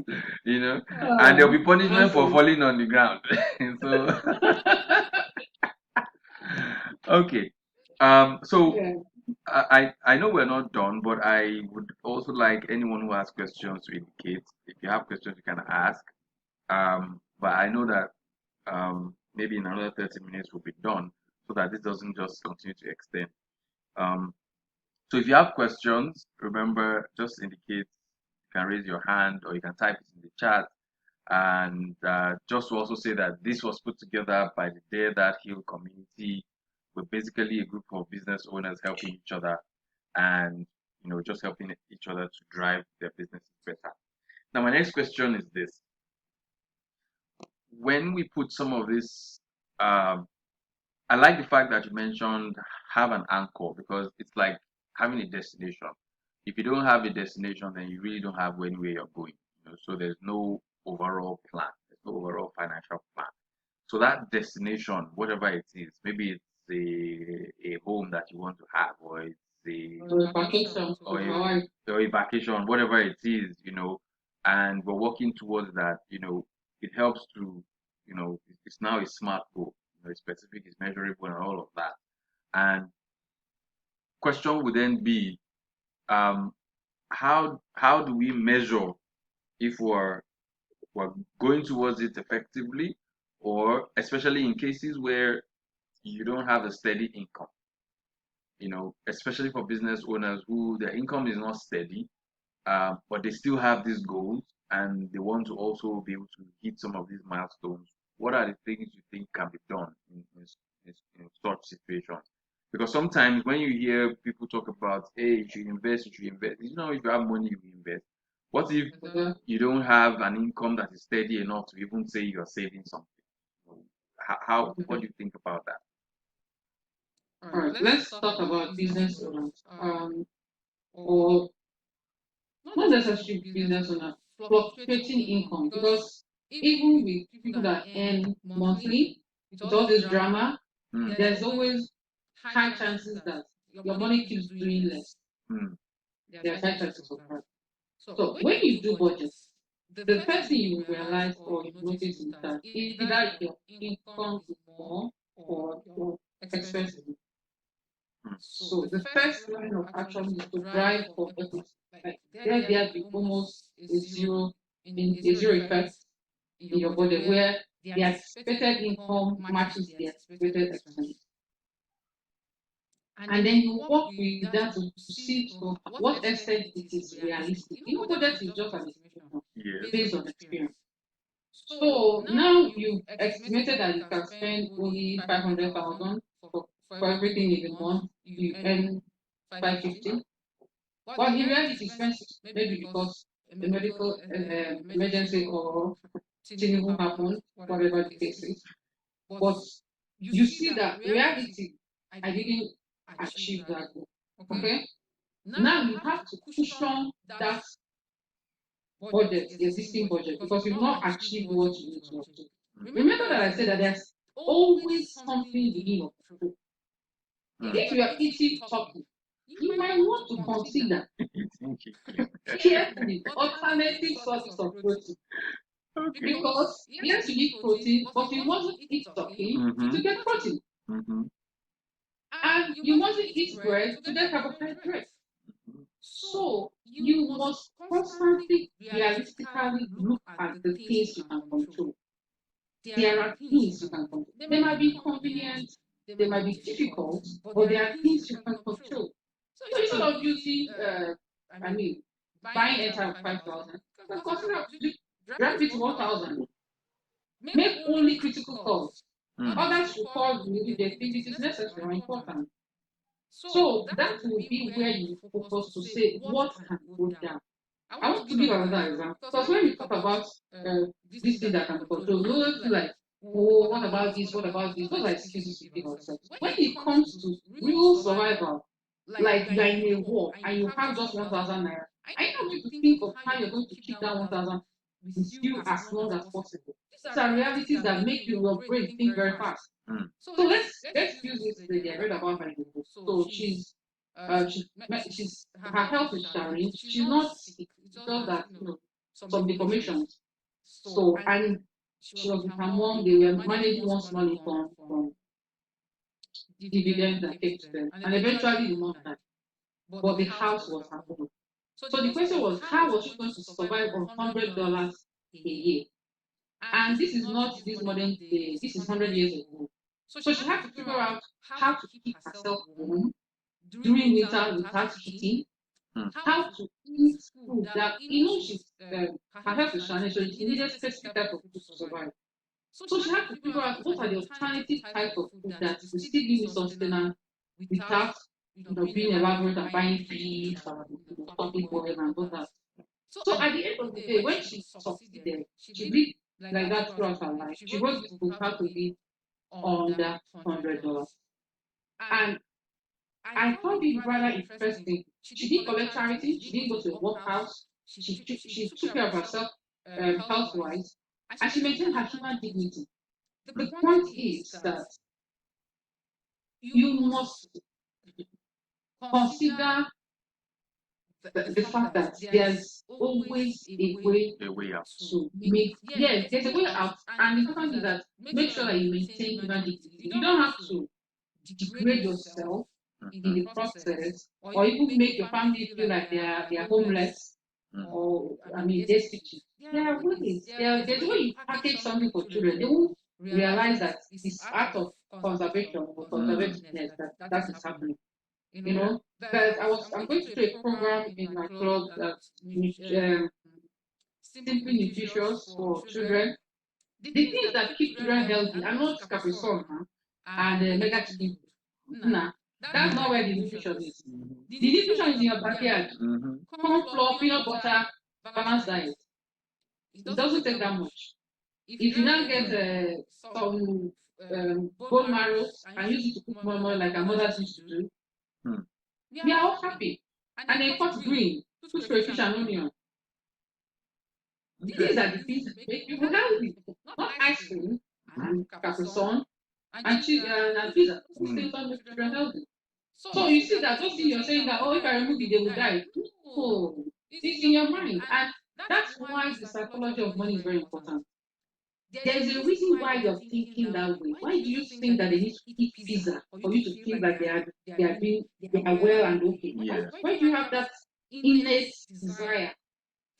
and there'll be punishment for Nonsense. falling on the ground. So, okay. So Yeah. I know we're not done, but I would also like anyone who has questions to indicate. If you have questions, you can ask. But I know that maybe in another 30 minutes we'll be done, so that this doesn't just continue to extend. Um, so if you have questions, remember just indicate. You can raise your hand or you can type it in the chat. And just to also say that this was put together by the Dare That Heal community. We're basically a group of business owners helping each other and just helping each other to drive their businesses better. Now, my next question is this: when we put some of this, um, I like the fact that you mentioned have an anchor because it's like having a destination. If you don't have a destination, then you really don't have anywhere you're going. So there's no overall plan. There's no overall financial plan. So that destination, whatever it is, maybe it's a home that you want to have, or it's a Vacation or for my a, wife. or a vacation, whatever it is, and we're working towards that. It helps to, it's now a smart goal. It's specific, it's measurable, and all of that. And question would then be, um, how do we measure if we're going towards it effectively, or especially in cases where you don't have a steady income, especially for business owners who their income is not steady, but they still have these goals and they want to also be able to hit some of these milestones. What are the things you think can be done in such situations? Because sometimes when you hear people talk about, hey, you should invest. If you have money, you invest. What if you don't have an income that is steady enough to even say you're saving something? What do you think about that? All right, let's talk about business owners. Or not necessarily business owners, fluctuating income because even with people that earn monthly, with all this drama, Mm, there's always high chances that your money keeps doing less. mm, There's high chances of that. So when you do budgets, the first thing you realize or you notice is that either your income is more or your expenses. mm, So the first line of action is to drive for equity. Like there be almost a zero effect in your budget where the anticipated income matches the anticipated expense. And then you work with that to see to what extent it is realistic. Budget is just an estimation yes. based on experience. So now you've estimated that you can spend only 500,000 for everything in the month. You earn 550. But in reality, it's spent maybe because a medical emergency or thing even happened, whatever the case is. But you see that reality, I didn't achieve that goal. Okay? Now you have to cushion that budget, the existing budget, because you've not achieved what you need to achieve. Remember that I said that there's always something you need of control. Mm, If you are eating turkey, you might might want to consider carefully alternative sources of protein. Okay. Because yes, you need protein, but you mustn't eat turkey to get protein. And you mustn't eat bread to get carbohydrates. So you must constantly realistically look at the things you can control. There are things you can control. They might be inconvenient, they might be difficult, but there are things you can control. So instead of using, I mean, buying airtime of 5,000, you can consider drop it to 1,000. Make only critical calls. Others will call you if they think it is necessary or important. So that will be where you focus to say what can go down. I want to give another example because when we talk about this thing that can be controlled, we always feel like, oh, what about this? What about this? Those are excuses we give ourselves. When it comes to real survival, like you are in a war and you have just 1,000 naira, are you not going to think of how you're going to keep that 1,000 with you as long as possible? These are realities that make your brain think very fast. So let's use this lady. I read about her in the book. So she's her health is challenged. She's not sick. It's just that some deformations. So and she was with her mom. They were managing one small income from dividends that came to them, and eventually the mom died. But the house was her home. So the question was, how was she going to survive on $100 a year? And this is not this modern day. This is 100 years ago. So she had to figure out how to keep herself warm during winter without heating, how to eat food that she's her health is challenged, so she needed specific type of food to survive. So she had to figure out what are the alternative type of food that will still give me sustenance without being elaborate and buying beef and turkey boil and all that. So at the end of the day, when she succeeded, she lived like that throughout her life. She wrote this book, How to Live Under $100. And I found it rather interesting. She didn't collect charity, she didn't go to a workhouse, she took care of herself health wise, and she maintained her human dignity. The point is that you must consider the fact that there's always a way out to make, yes, there's a way out, and the important is that make sure that you maintain human dignity. You don't have to degrade yourself in the process, or even make your family feel like they are homeless, or I mean destitute. There are ways. There's a way you package something for children. They won't realize that it's out of conservation or conservativeness that is happening. That I'm going to do a program in my club that simply nutritious for children. The things that keep children healthy are not Capri Sun and mega chicken. Nah, that's not where the nutrition is. The nutrition is in your backyard. Corn flour, peanut butter, balanced diet. It doesn't take that much. If you now get some bone marrow and use it to cook more like our mothers used to do, we are all happy. And then cut green, put crayfish and onion. These are the things that make people healthy. Not ice cream and Capri Sun and pizza. These things don't make children healthy. So you see that those things you're saying that, oh, if I remove it, they will die. No, it's in your mind. And that's why the psychology of money is very important. There's a reason why you're thinking that way. Why do you think that they need to eat pizza for you to feel like they are well and okay? Yeah. Why do you have that innate desire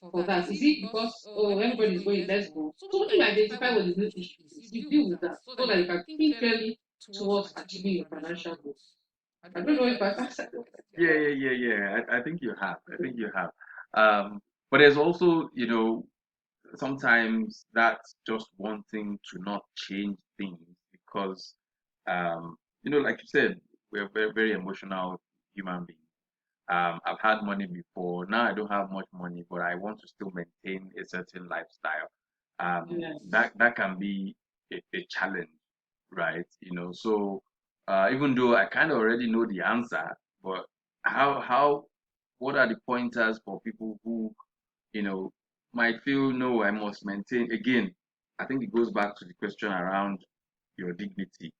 for that? Is it because everybody's going, let's go? So when you identify what the real issue is, you deal with that so that you can think clearly towards achieving your financial goals. I don't know if I've answered your question. Yeah. I think you have. I think you have. But there's also, sometimes that's just wanting to not change things because, like you said, we're very, very emotional human beings. I've had money before. Now I don't have much money, but I want to still maintain a certain lifestyle. Yes. That can be a challenge, right? So even though I kind of already know the answer, but how what are the pointers for people who you know might feel no, I must maintain again. I think it goes back to the question around your dignity.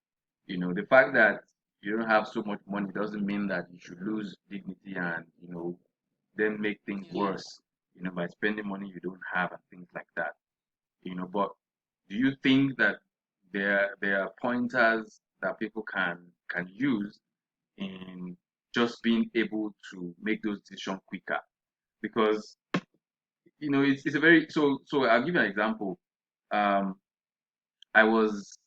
The fact that you don't have so much money doesn't mean that you should lose dignity and then make things Yeah. worse, by spending money you don't have and things like that. But do you think that there are pointers that people can use in just being able to make those decisions quicker? Because it's a very so I'll give you an example. Um, I was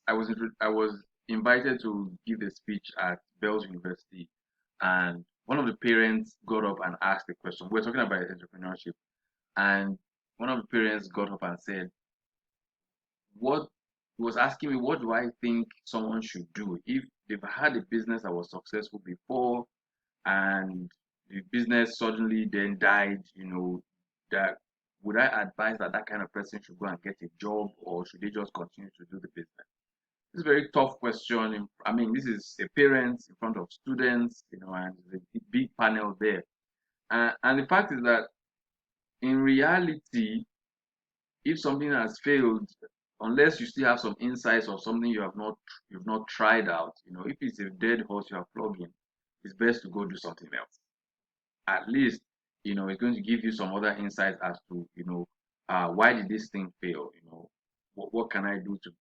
invited to give a speech at Bells University, and one of the parents got up and asked a question. We're talking about entrepreneurship, and one of the parents got up and said, "What?" He was asking me, "What do I think someone should do if they've had a business that was successful before, and the business suddenly then died? That would I advise that that kind of person should go and get a job, or should they just continue to do the business?" It's a very tough question. I mean, this is a parent in front of students, and there's a big panel there. And the fact is that in reality, if something has failed, unless you still have some insights or something you've not tried out, if it's a dead horse you are flogging, it's best to go do something else. At least, it's going to give you some other insights as to, why did this thing fail? What can I do to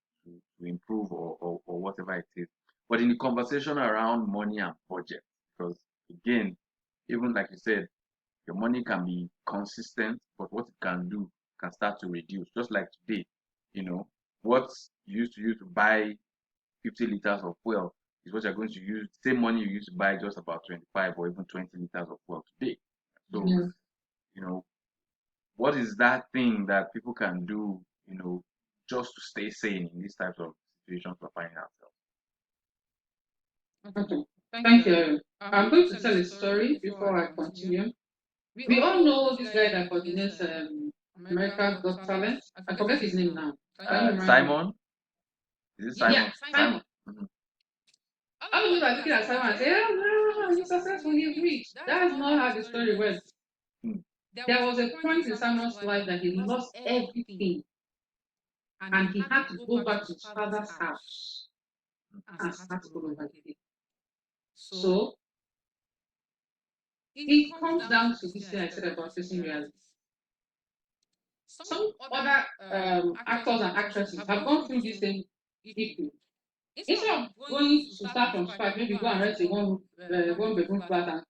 improve or whatever it is. But in the conversation around money and budget, because again, even like you said, your money can be consistent, but what it can do can start to reduce. Just like today, what you used to use to buy 50 liters of fuel is what you're going to use, same money you used to buy just about 25 or even 20 liters of fuel today. So, Yeah. you know, what is that thing that people can do, just to stay sane in these types of situations we're finding ourselves? Okay. Thank you. I'm going to tell a story before I continue. We all know this guy that coordinates America's Got Talent. I forget his name now. Can you remind me? Simon? Is it Yeah, Simon? Simon. Mhm. All of us are looking at Simon and say, oh, no, he's successful, he's rich. That's not how the story went. Mm. There was a point in Simon's life that he lost everything and he had to go back to his father's house and start all over again. So it comes down to this thing I said about facing reality. Some other actors and actresses have gone through this same issue. Instead of going to start from scratch, maybe go and rent a one bedroom flat and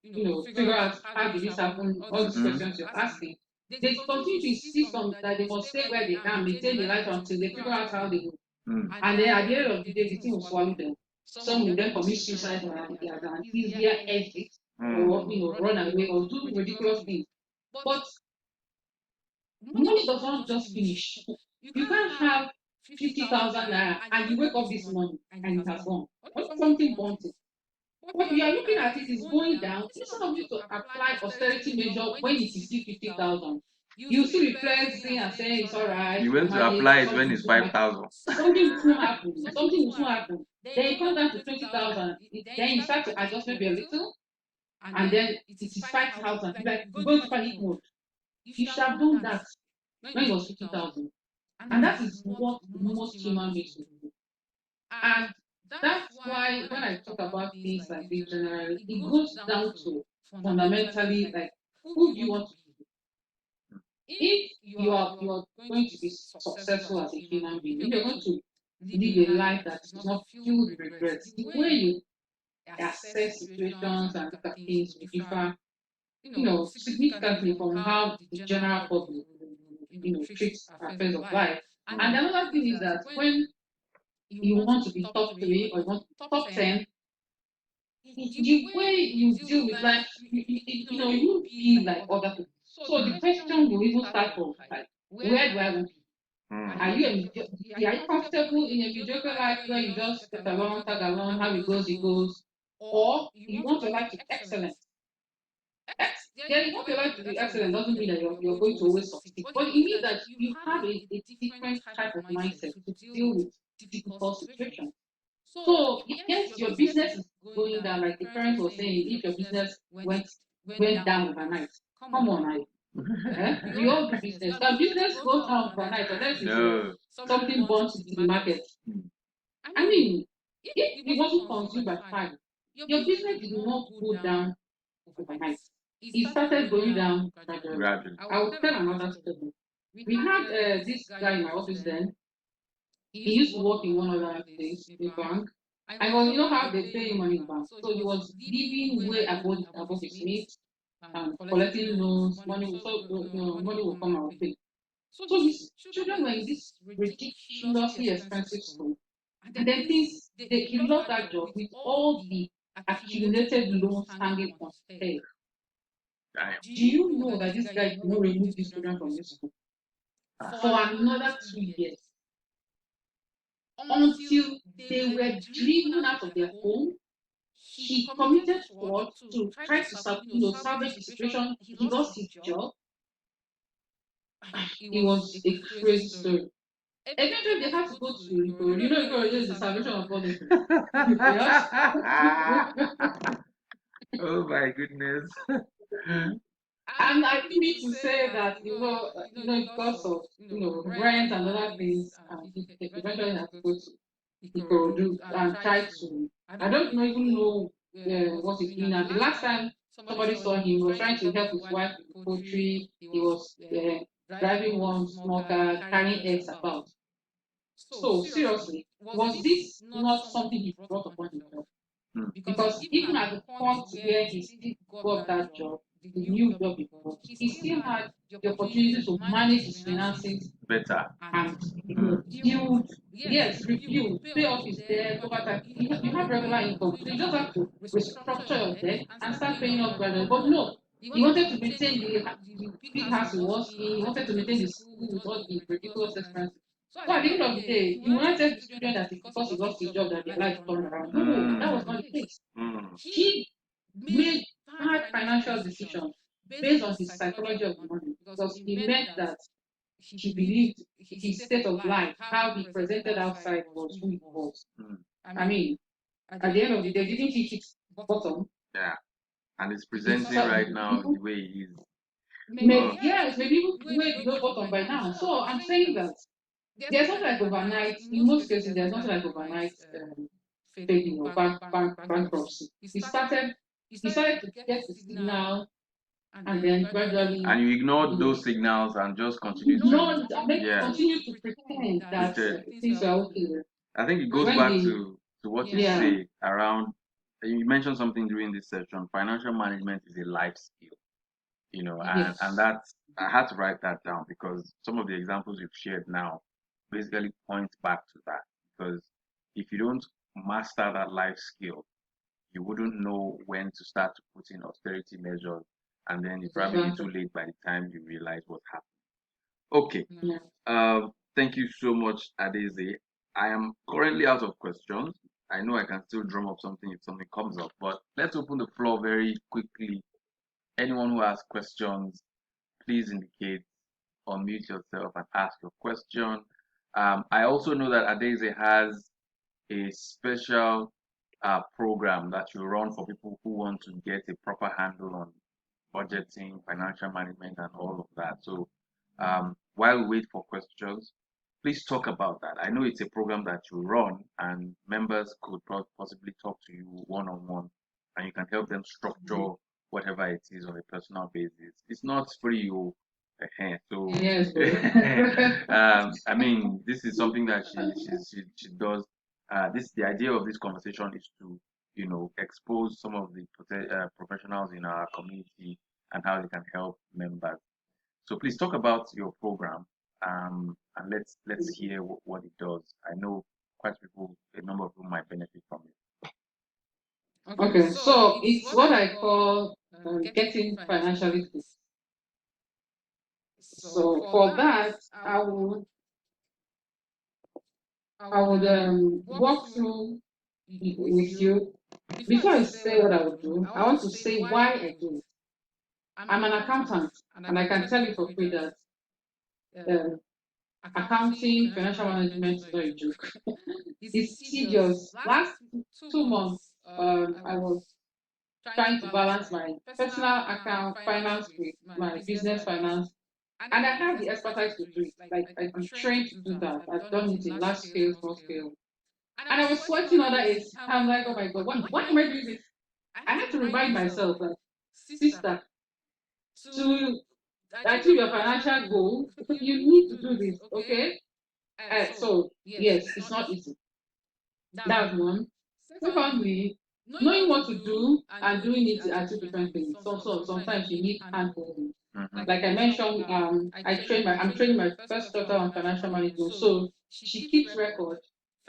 figure out how did this happen, all these Mm. questions you're asking, they continue to insist on that they must stay where they can, maintain the life until they figure out how they will. Mm. And then at the end of the day, the thing will swallow them. Some will then commit suicide or as an easier exit, or run away or do ridiculous things. But money does not just finish. You can't have 50,000 naira and you wake up this morning and it has gone. What if something burnt it? What you are looking at it is going down. Instead of you to apply austerity measure when it is still 50,000, you still be flexing and saying it's all right, You we'll went to manage, apply it when something will it's soon happen. 5,000. Something will soon happen. Something will soon happen. Then it comes down to 20,000. Then you start to adjust maybe a little, and then it is 5,000. You're like, you go into panic mode. You should have done that when it was 50,000. And that is what most human beings do. And that's why when I talk about things like this generally, it goes down to fundamentally like who do you want to be? If you are going to be successful as a human being, if you're going to live a life that is not filled with regrets, the way you assess situations and look at things will differ, significantly from how the general public, treats affairs of life. And another thing is that when you want to be top three or you want to be top 10, the way you deal with life, you won't be like other people. So the question will even start from like, where do I want to be? Are Mm. you are you comfortable in a mediocre life where you just get along, tag along, how it goes, or you want your life to be excellent? Yeah, you want your life to be excellent doesn't mean that you're going to always succeed, but it means that you have a different type of mindset to deal with difficult situations. So yes, your business is going down, like the parents were saying, if your business went down overnight, come on, we all do business. Now business goes down overnight unless it's No. something burns into the market. Mm. I mean, if it wasn't consumed by fire, your business did not go down overnight. It started going down gradually. Gradually. I will tell another story. We had this guy in my office then. He used to work in one other place, a bank. And was, you know how they pay him money in bank. So he was living way above his needs and collecting loans, money will money will come and pay. So his children were in this ridiculously expensive school. And then he lost that job with all the accumulated loans hanging on his head. Damn. Do you know that this guy did not remove these children from this school for another 2 years until they were driven out of their home? He committed fraud to try to salvage the situation. He lost his job. It was a crazy story. Eventually, they had to go to Ikoro. You know, Ikoro is the salvation of all nations. Yes. Oh my goodness. And I don't mean to say that because of rent and other things, he eventually had to go to Ikorodu and try to. I don't know, even know what he's doing now. The last time somebody saw him, he was trying to help his wife with poultry. He was driving one small car, carrying eggs about. So seriously, was this not something he brought upon himself? Hmm. Because even at the point where he still got that job, the new job he got, he still had the opportunity to manage his finances Better. and Hmm. build, yes, rebuild, pay off his debt over time. You have regular income, so you just have to restructure your debt and start paying off gradually. But no, he wanted to maintain the big house he was in, he wanted to maintain the school with all the ridiculous expenses. So at the end of the day, he wanted to tell the children that it's because he lost his job that their life turned around. No, that was not the case. Mm. He made bad financial decisions based on his psychology of money because he meant that he believed his state of life, how he presented outside was who he was. Mm. I mean, at the end of the day, didn't he hit bottom? Yeah. And it's It's presenting right now the way he is. Oh. yes, maybe even way below bottom by now. So I'm saying that there's nothing like overnight. In most cases, there's nothing like overnight failing or bankruptcy. He started to get the signal, and then gradually And you ignored those signals and just continue ignore to, it and yeah, continue to pretend that pretend. things are okay. I think it goes When back they, to what you yeah, say around. You mentioned something during this session. Financial management is a life skill, and yes, that's I had to write that down because some of the examples you've shared now basically point back to that. Because if you don't master that life skill, you wouldn't know when to start to put in austerity measures, and then it probably be too exactly. late by the time you realize what's happening. Okay. Yeah. Thank you so much, Adaeze. I am currently out of questions. I know I can still drum up something if something comes up, but let's open the floor very quickly. Anyone who has questions, please indicate, unmute yourself and ask your question. I also know that Adaeze has a special program that you run for people who want to get a proper handle on budgeting, financial management, and all of that. So while we wait for questions, please talk about that. I know it's a program that you run, and members could possibly talk to you one on one, and you can help them structure whatever it is on a personal basis. It's not free, so Yes, I mean, this is something that she does. The idea of this conversation is to expose some of the professionals in our community and how they can help members. So please talk about your program, and let's hear what it does. I know a number of people might benefit from it. okay, so it's what I call getting financially fit. So for that, I would walk through with you. Before I say what I would do, I want to say why I do it. I'm an accountant, and I can tell you for free that um, accounting, financial management is not a joke. It's tedious. Last 2 months, I was trying to balance my personal account finance with my business finance, and I have the expertise to do it. Like I'm trained to do that. I've done it in large scale, small scale. And I was sweating under it. I'm like, oh my God, why am I doing this? I had to remind myself that, sister, to achieve your financial goal, you need to do this, okay? So, yes, it's not easy. That's one. Secondly, knowing what to do and doing it are two different things. Sometimes you need hand holding. Mm-hmm. Like I mentioned, I'm training my first daughter on financial management. So she keeps record.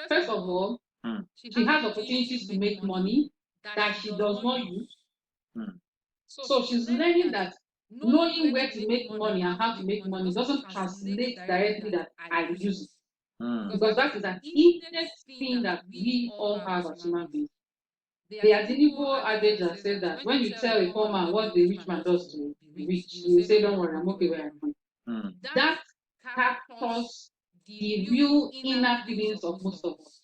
First of all, Mm. she has opportunities to make money that she does not use. Mm. So she's learning that knowing where to make money and how to make money doesn't translate directly that I use it. Mm. Because that is an innate thing that we all have as human beings. The Adinibo adage that says that when you tell a poor man what the rich man does to the rich, he will say, don't worry, I'm okay where I am. Mm. That captures the real inner feelings of most of us.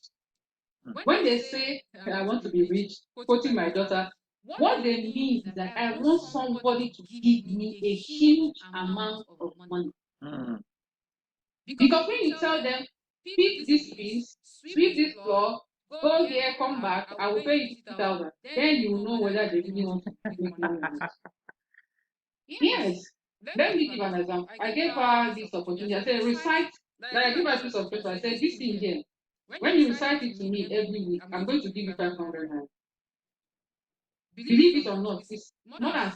Mm. When they say, I want to be rich, quoting my daughter, what they mean is that I want somebody to give me a huge amount of money. Mm. Because when you tell them, pick this piece, sweep this floor, go here, come back, I will pay you 50,000, then you will know whether they really want to make money or not. Yes. Let me give an example. I gave her this opportunity. I said, recite, like I give her a piece of paper. I said, this thing here, when you recite it to me every week, I'm going to give you 500 naira. Believe it or not, it's more than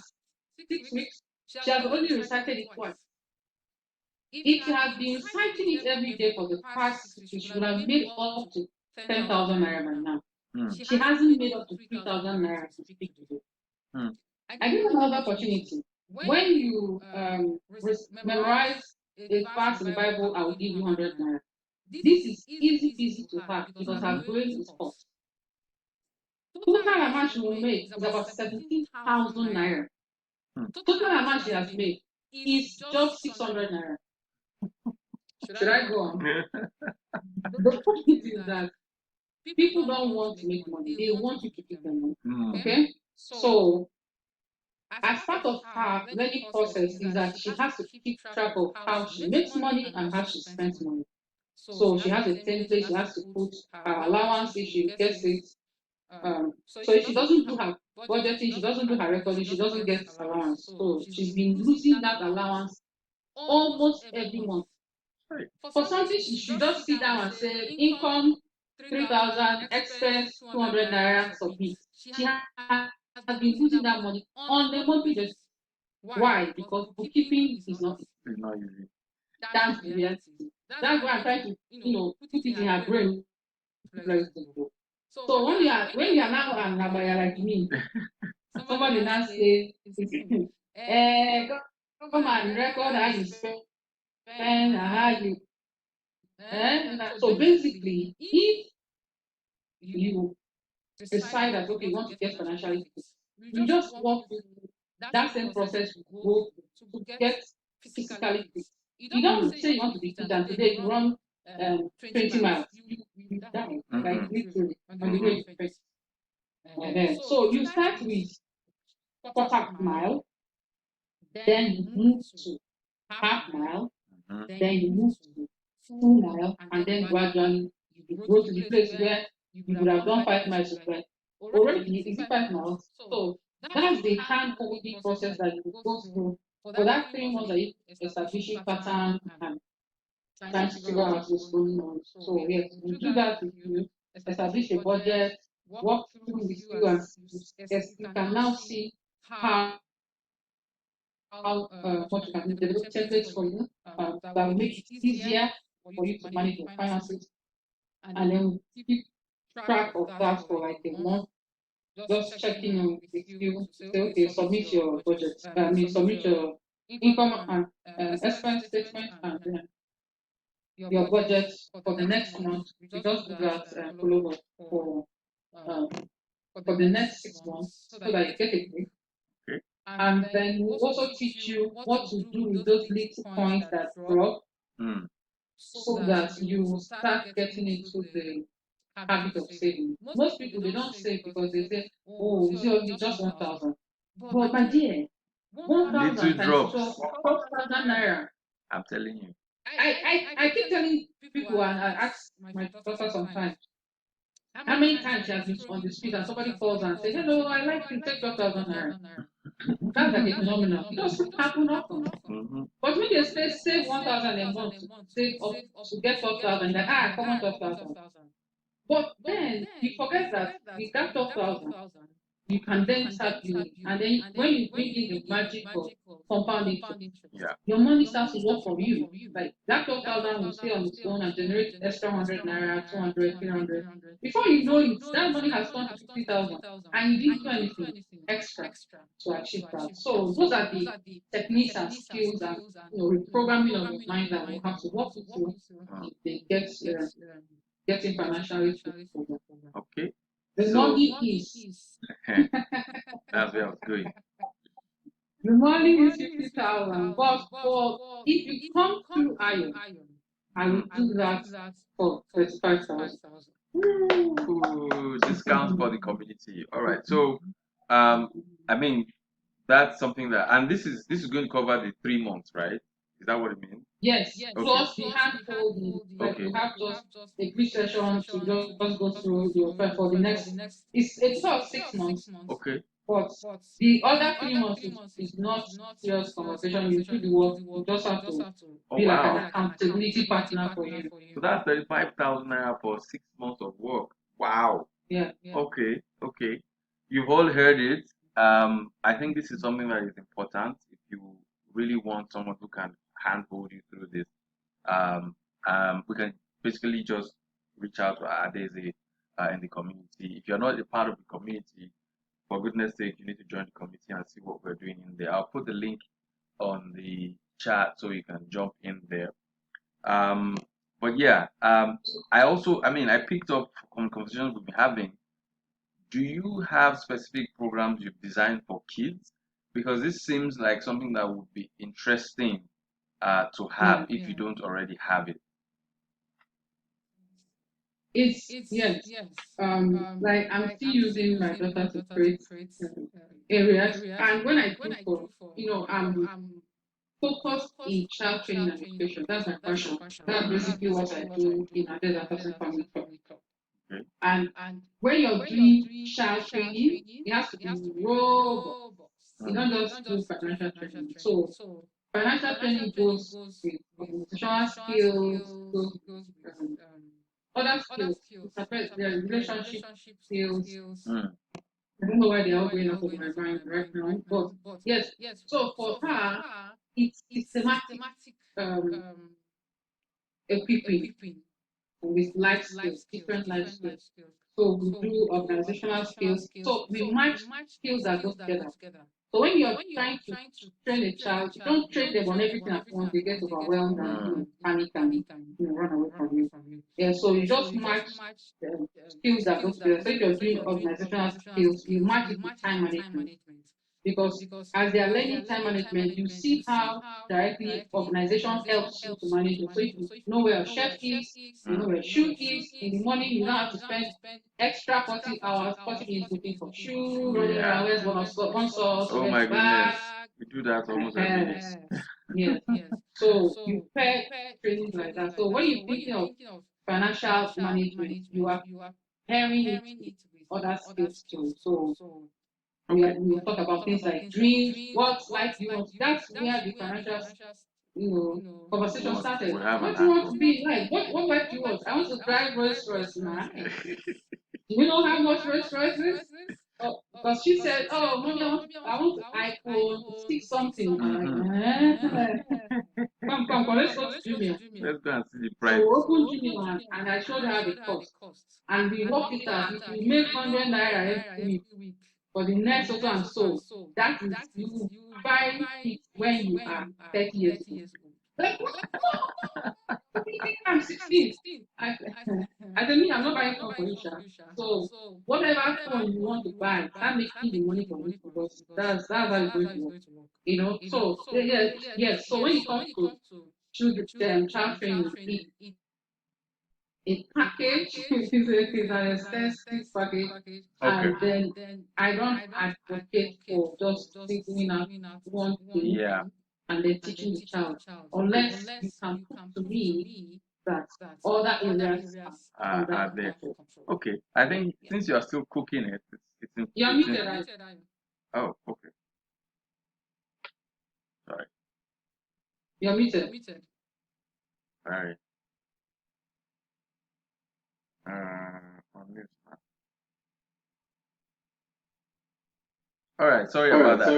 6 weeks. She has only recited it twice. If she has been reciting it every day for the past 6 weeks, she would have made up to 10,000 naira by now. Mm. She hasn't made up to 3,000 naira to speak today. Mm. I give you another opportunity. When you memorize a verse in the Bible, I will give you 100 naira. This is easy peasy to her because her brain is hot. Total amount she will make is about 17,000 naira. Mm. Total amount she has made is just 600 naira. Should I go on? The point is that people don't want to make money, they want you to give them money. Mm. Okay? So, as part of her learning process, is that she has to keep track of how she makes money and how she spends money. So, she has a template, she has to put her allowance if she gets it. So, if she doesn't do her budgeting, she doesn't do her recording, she doesn't get allowance. So, she's been losing that allowance almost every month. Right. For something, she should just sit down and say, income 3,000, expense 200 naira, submit. She has been losing that money on a monthly basis. Why? Because bookkeeping is not easy. It's not easy. That's the reality. That's why I'm trying to, put it in her brain. So when you are now an abaya like me, somebody now says, come and record how you spend and how you. So basically, if you decide that okay, you want to get financially fit, you just walk through that same process you go through to get physically fit. You don't say you want to be fit and today you run 20 miles, you die like literally on the way to fit. So you start with quarter mile, then you move to half mile, Mm. then you move to full mile, and then gradually you go to the place where you would have done 5 miles with already is it 5 miles? So that's the hand holding process that you go through for that 3 months that you establishing pattern and trying to figure out what's going on. So yes, we do that with you, establish a budget, walk through with you, and yes, you can now see how what you can do, develop templates for you that will make it easier for you to manage your finances, and then keep track of that for like a month, just checking in with you, say, okay, submit your budget, submit your income and expense statement and your budget for the next month. We just do that follow up uh, for the next 6 months so that you get a grip. Okay. And then we'll also teach you what to do with those little coins that drop Mm. so that you will start getting into the habit of saving. Most people they don't save because they say, oh, it's only just 1,000. But my dear, Little 1,000 times drops. 12,000 naira. I'm telling you. I keep telling people and I ask my daughter sometimes, How many times she has been on the street and somebody calls her and says, "Hello, I like you, take 12,000 naira." That's like a phenomenon. It doesn't happen often. Mm-hmm. But when they say save 1,000 a month to save up to get 12,000, like, common 12,000. But then you forget that with that 12,000, you can then start building. And then when you bring in the magic of compound interest, Yeah. your money starts to work for you. Like that 12,000 will stay on its own and generate extra 100 naira, 200, 300. Before you know it, that money has turned to 50,000 and you didn't do anything extra to achieve that. So those are the techniques and skills and reprogramming of your mind that will have to walk you through if they getting financially fit for them. Okay. The So money is that's where I was going. the money is 50,000, but for if you come through iron, I will do that for 35,000. Ooh, discount for the community. All right. So, um, I mean, that's something that, and this is going to cover the 3 months, right? Is that what it means? Yes, Okay. plus the hand holding, like Okay. you have just a quick session to just go through your for the next. It's a total of 6 months, Okay. but the other 3 months is not serious conversation. You do the work. You just have to Oh be like an wow. accountability partner for you. So that's 35,000 naira for 6 months of work. Wow. Yeah. Okay. Okay. You've all heard it. I think this is something that is important if you really want someone who can handhold you through this. Um, we can basically just reach out to Adaeze in the community. If you're not a part of the community, for goodness sake, you need to join the community and see what we're doing in there. I'll put the link on the chat so you can jump in there. Um, but yeah, I mean, I picked up from conversations we've been having. Do you have specific programs you've designed for kids? Because this seems like something that would be interesting to have Yeah. if you don't already have it. It's yes. Like I'm still using my daughter to create areas, and when I do for, I'm focused in child training and education. That's my passion. That's basically what I do in Adaeze Atason Family Club. Okay. And when you're doing child training, it has to be robust. You don't just do financial training. So financial training goes with organizational skills, goes with other skills, their relationship skills. Mm. I don't know why they're all going out of my mind right now, but yes. So for her, it's systematic um, equipping with life skills, different life skills. So we do organizational skills. So we match skills that go together. So when you're trying to train a child, you don't train them on everything at once. They get overwhelmed and Mm. panic and run away from you. Yeah, so you just match skills that go together. So if you're doing organizational skills, you match it with time management because as they are learning time management, you see how directly organization helps you to manage it. So if you know where your chef is, you know where shoe is, in the morning you don't have to spend extra 40 hours, 40 minutes looking for shoe, running Yeah. around, where's one sauce, Oh where's my the bag. goodness. We do that almost every day. Uh-huh. Yes. So you pair trainings like that. So when you're thinking of financial management, you are pairing it with other skills too. So Okay. we will talk about things like dreams, what life do you want. That's where the financial, conversation started. We have an What do you want angle. to be like? What life do you want? I want to drive Rolls Royce. Nice. Do you know how much Rolls Royce is? Oh, because she said, "Oh, mommy, I want iPhone 6 something." I'm like, Mm-hmm. come, let's go to Jumia. Let's go and see the So we prices. opened Jumia and I showed her the cost. And we worked it out. If you make 100 naira every week for the next so and so, that is you buy it when you are 30 years old. Like, what? I'm 16. I, I tell me, I'm not buying phone for you, Sha. So, whatever phone you want to buy, start making the money from it because that's how it's going to work. So, yes. So, when it comes to children, child training, a package is an extensive package, Okay. and then I don't advocate for just figuring out one thing Yeah. and then teaching the child unless you can prove to me other areas are there. Okay, I think since you are still cooking it, You're muted, are you? oh, okay, sorry, You're muted. sorry. On this one. All right, sorry about that.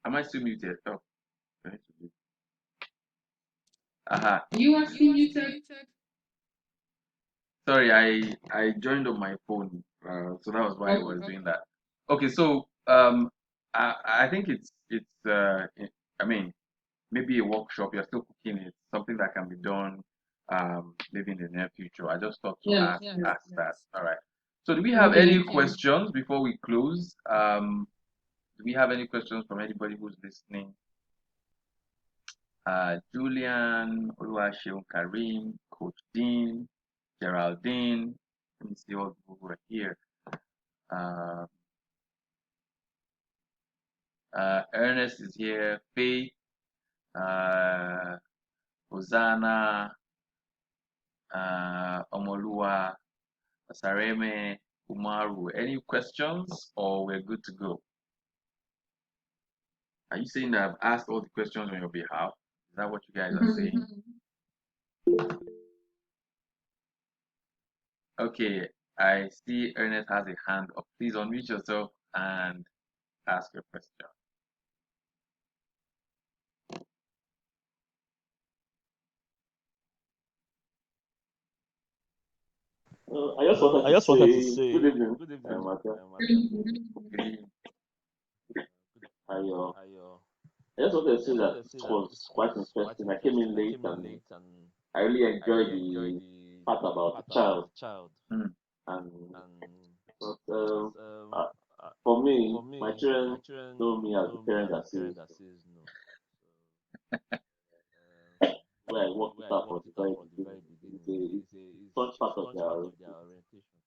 Am I still muted? Oh, aha. You are still muted. Sorry, I joined on my phone, so that was why I was doing that. Okay, so I think I mean maybe a workshop. You're still cooking it, something that can be done maybe in the near future. I just thought to Yes, ask that. All right. So do we have okay. any questions before we close? Do we have any questions from anybody who's listening? Julian, Oluwaseun, Karim, Coach Dean, Geraldine. Let me see all the people who are here. Uh, Ernest is here. Faith, uh, Hosanna, Omolua, Sareme, Umaru. Any questions or we're good to go? Are you saying that I've asked all the questions on your behalf? Is that what you guys are saying? Okay, I see Ernest has a hand up. Please unmute yourself and ask your question. I just wanted to say good evening, good evening, Martha. Good evening. I, uh, I just I wanted to just say wanted that to it say that was it quite was quite interesting. I came in interesting. I late came in and late and I really I enjoyed really enjoyed the the part about part the about child. the child. Mm. And And but, but for me, for my me, children my children know me as the know me parent as that the says parent that no. says no. The way I worked The it way I out from worked the it out very from the beginning, very beginning it's is a such part of such their part of their orientation. orientation.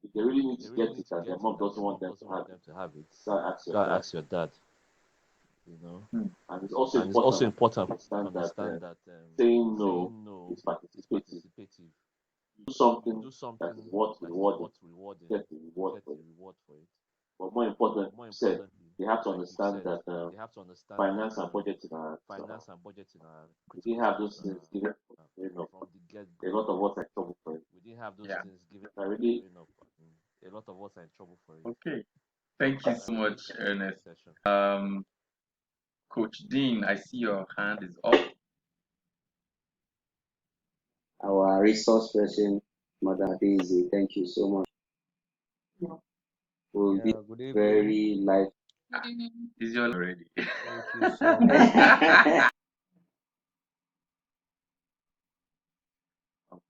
If they really need They to really get need it to and their get it, mom and doesn't their want mom them doesn't to have want it, them to have it. go and ask your Go and dad. ask your dad. You know. Mm. And it's also And it's also important important to to understand that understand that saying no saying no is is participative. participative. Do You something do that is something worth that is rewarding, worth rewarding, get the reward get for a it. reward for it. But more important, But more you said importantly, they have to like you've understand said, that they have to understand that finance and budgeting are finance and budgeting are we critical didn't have skills those things given growing up. from the get A go. lot of us are in trouble for it. We didn't have those Yeah. things given I really growing up. A lot of us are in trouble for it. Okay. Thank you so much, Ernest. Coach Dean, I see your hand is up. Our resource person, Mother Adaeze. Thank you so much. We'll be Good evening. very live. Is your already? Thank you so much.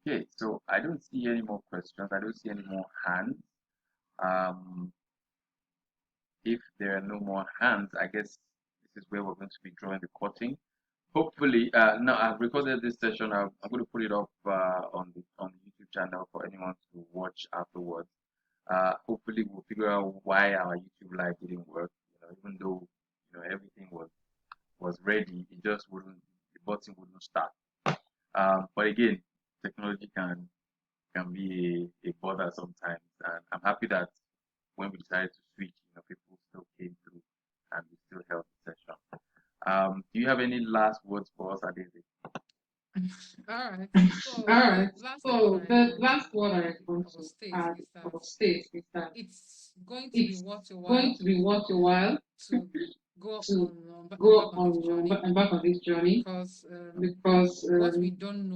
Okay, so I don't see any more questions. I don't see any more hands. Um, if there are no more hands, I guess this is where we're going to be drawing the curtain. Hopefully, no, I've recorded this session. I'm going to put it up on the YouTube channel for anyone to watch afterwards. Hopefully, we'll figure out why our YouTube live didn't work. Even though everything was ready, it just wouldn't. The button wouldn't start. But again, technology can be a bother sometimes, and I'm happy that when we decided to switch, people still came through and we still held the session. Do you have any last words for us, Adaeze? All right. So the last word I want to add or state is that it's going to be worth your while to go on embark on this journey because what we don't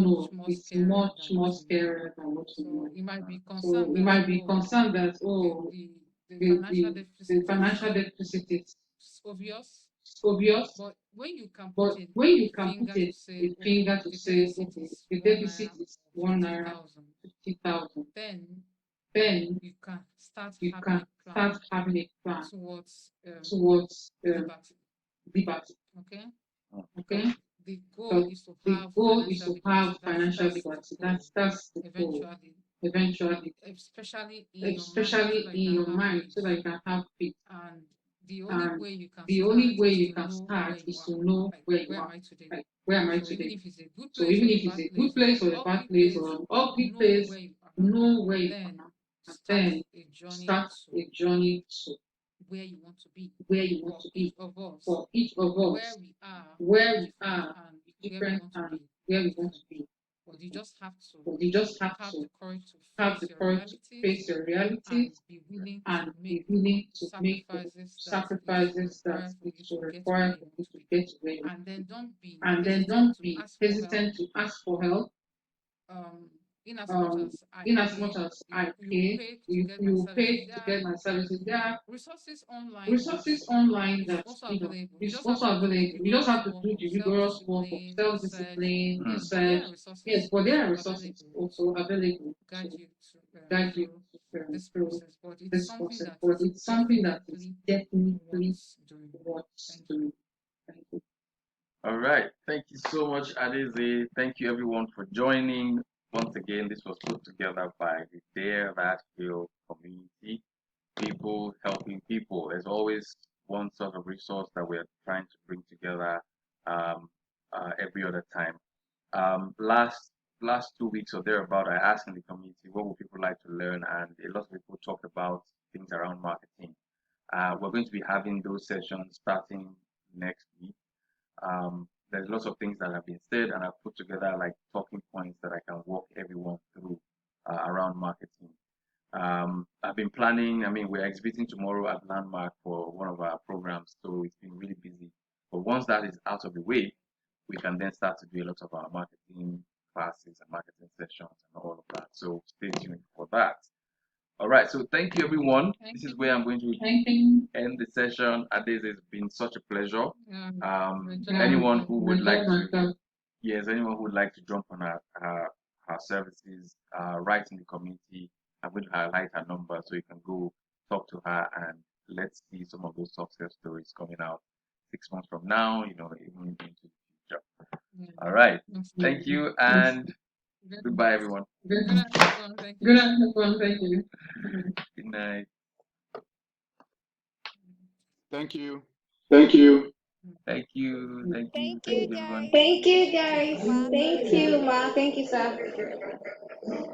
know is much more scarier than what we know. So you might be concerned that the financial deficit is obvious, but when you can put a finger to say, okay, the deficit is 1 naira 50,000, then you can start having a plan towards liberty. Okay, so the goal is to have financial liberty. That's the goal eventually, especially in your mind, so that you can have peace. And the only way you can start is to know where you are. Like, where am I today? So even if it's a good place or a bad place or an ugly place, know where you are now. And then start a journey to where you want to be. For each of us, where we are is different and where we want to be. But you just have to have the courage to face your realities and be willing to make the sacrifices that it will require for you to get to where you want to be. And then don't be hesitant to ask for help. In as much as I pay, you pay to get my services. There are resources online that is also available. You just have to do the rigorous work of self-discipline, research. Yes, but there are resources also available to guide you through this process. But it's something that is definitely worth doing. Thank you. All right. Thank you so much, Adaeze. Thank you, everyone, for joining. Once again, this was put together by the Dare That Heal community, people helping people. There's always one sort of resource that we're trying to bring together um, every other time. Last 2 weeks or thereabout, I asked in the community what would people like to learn, and a lot of people talked about things around marketing. We're going to be having those sessions starting next week. There's lots of things that have been said, and I've put together like talking points that I can walk everyone through around marketing. I've been planning. I mean, we're exhibiting tomorrow at Landmark for one of our programs, so it's been really busy. But once that is out of the way, we can then start to do a lot of our marketing classes and marketing sessions and all of that. So stay tuned for that. All right. So thank you, everyone. This is where I'm going to end the session. Adaeze, it's been such a pleasure. Anyone who would like to, yes, anyone who would like to jump on our services, write in the community. I'm going to highlight her number so you can go talk to her and let's see some of those success stories coming out 6 months from now, even into the future. All right. Thank you and goodbye, everyone. Good night, everyone. Thank you. Good night. Thank you. Thank you. Thank you. Thank you. Thank you, Thank you, everyone. guys. Thank you, Thank guys. you, Ma. Thank you, Ma. Thank you, sir.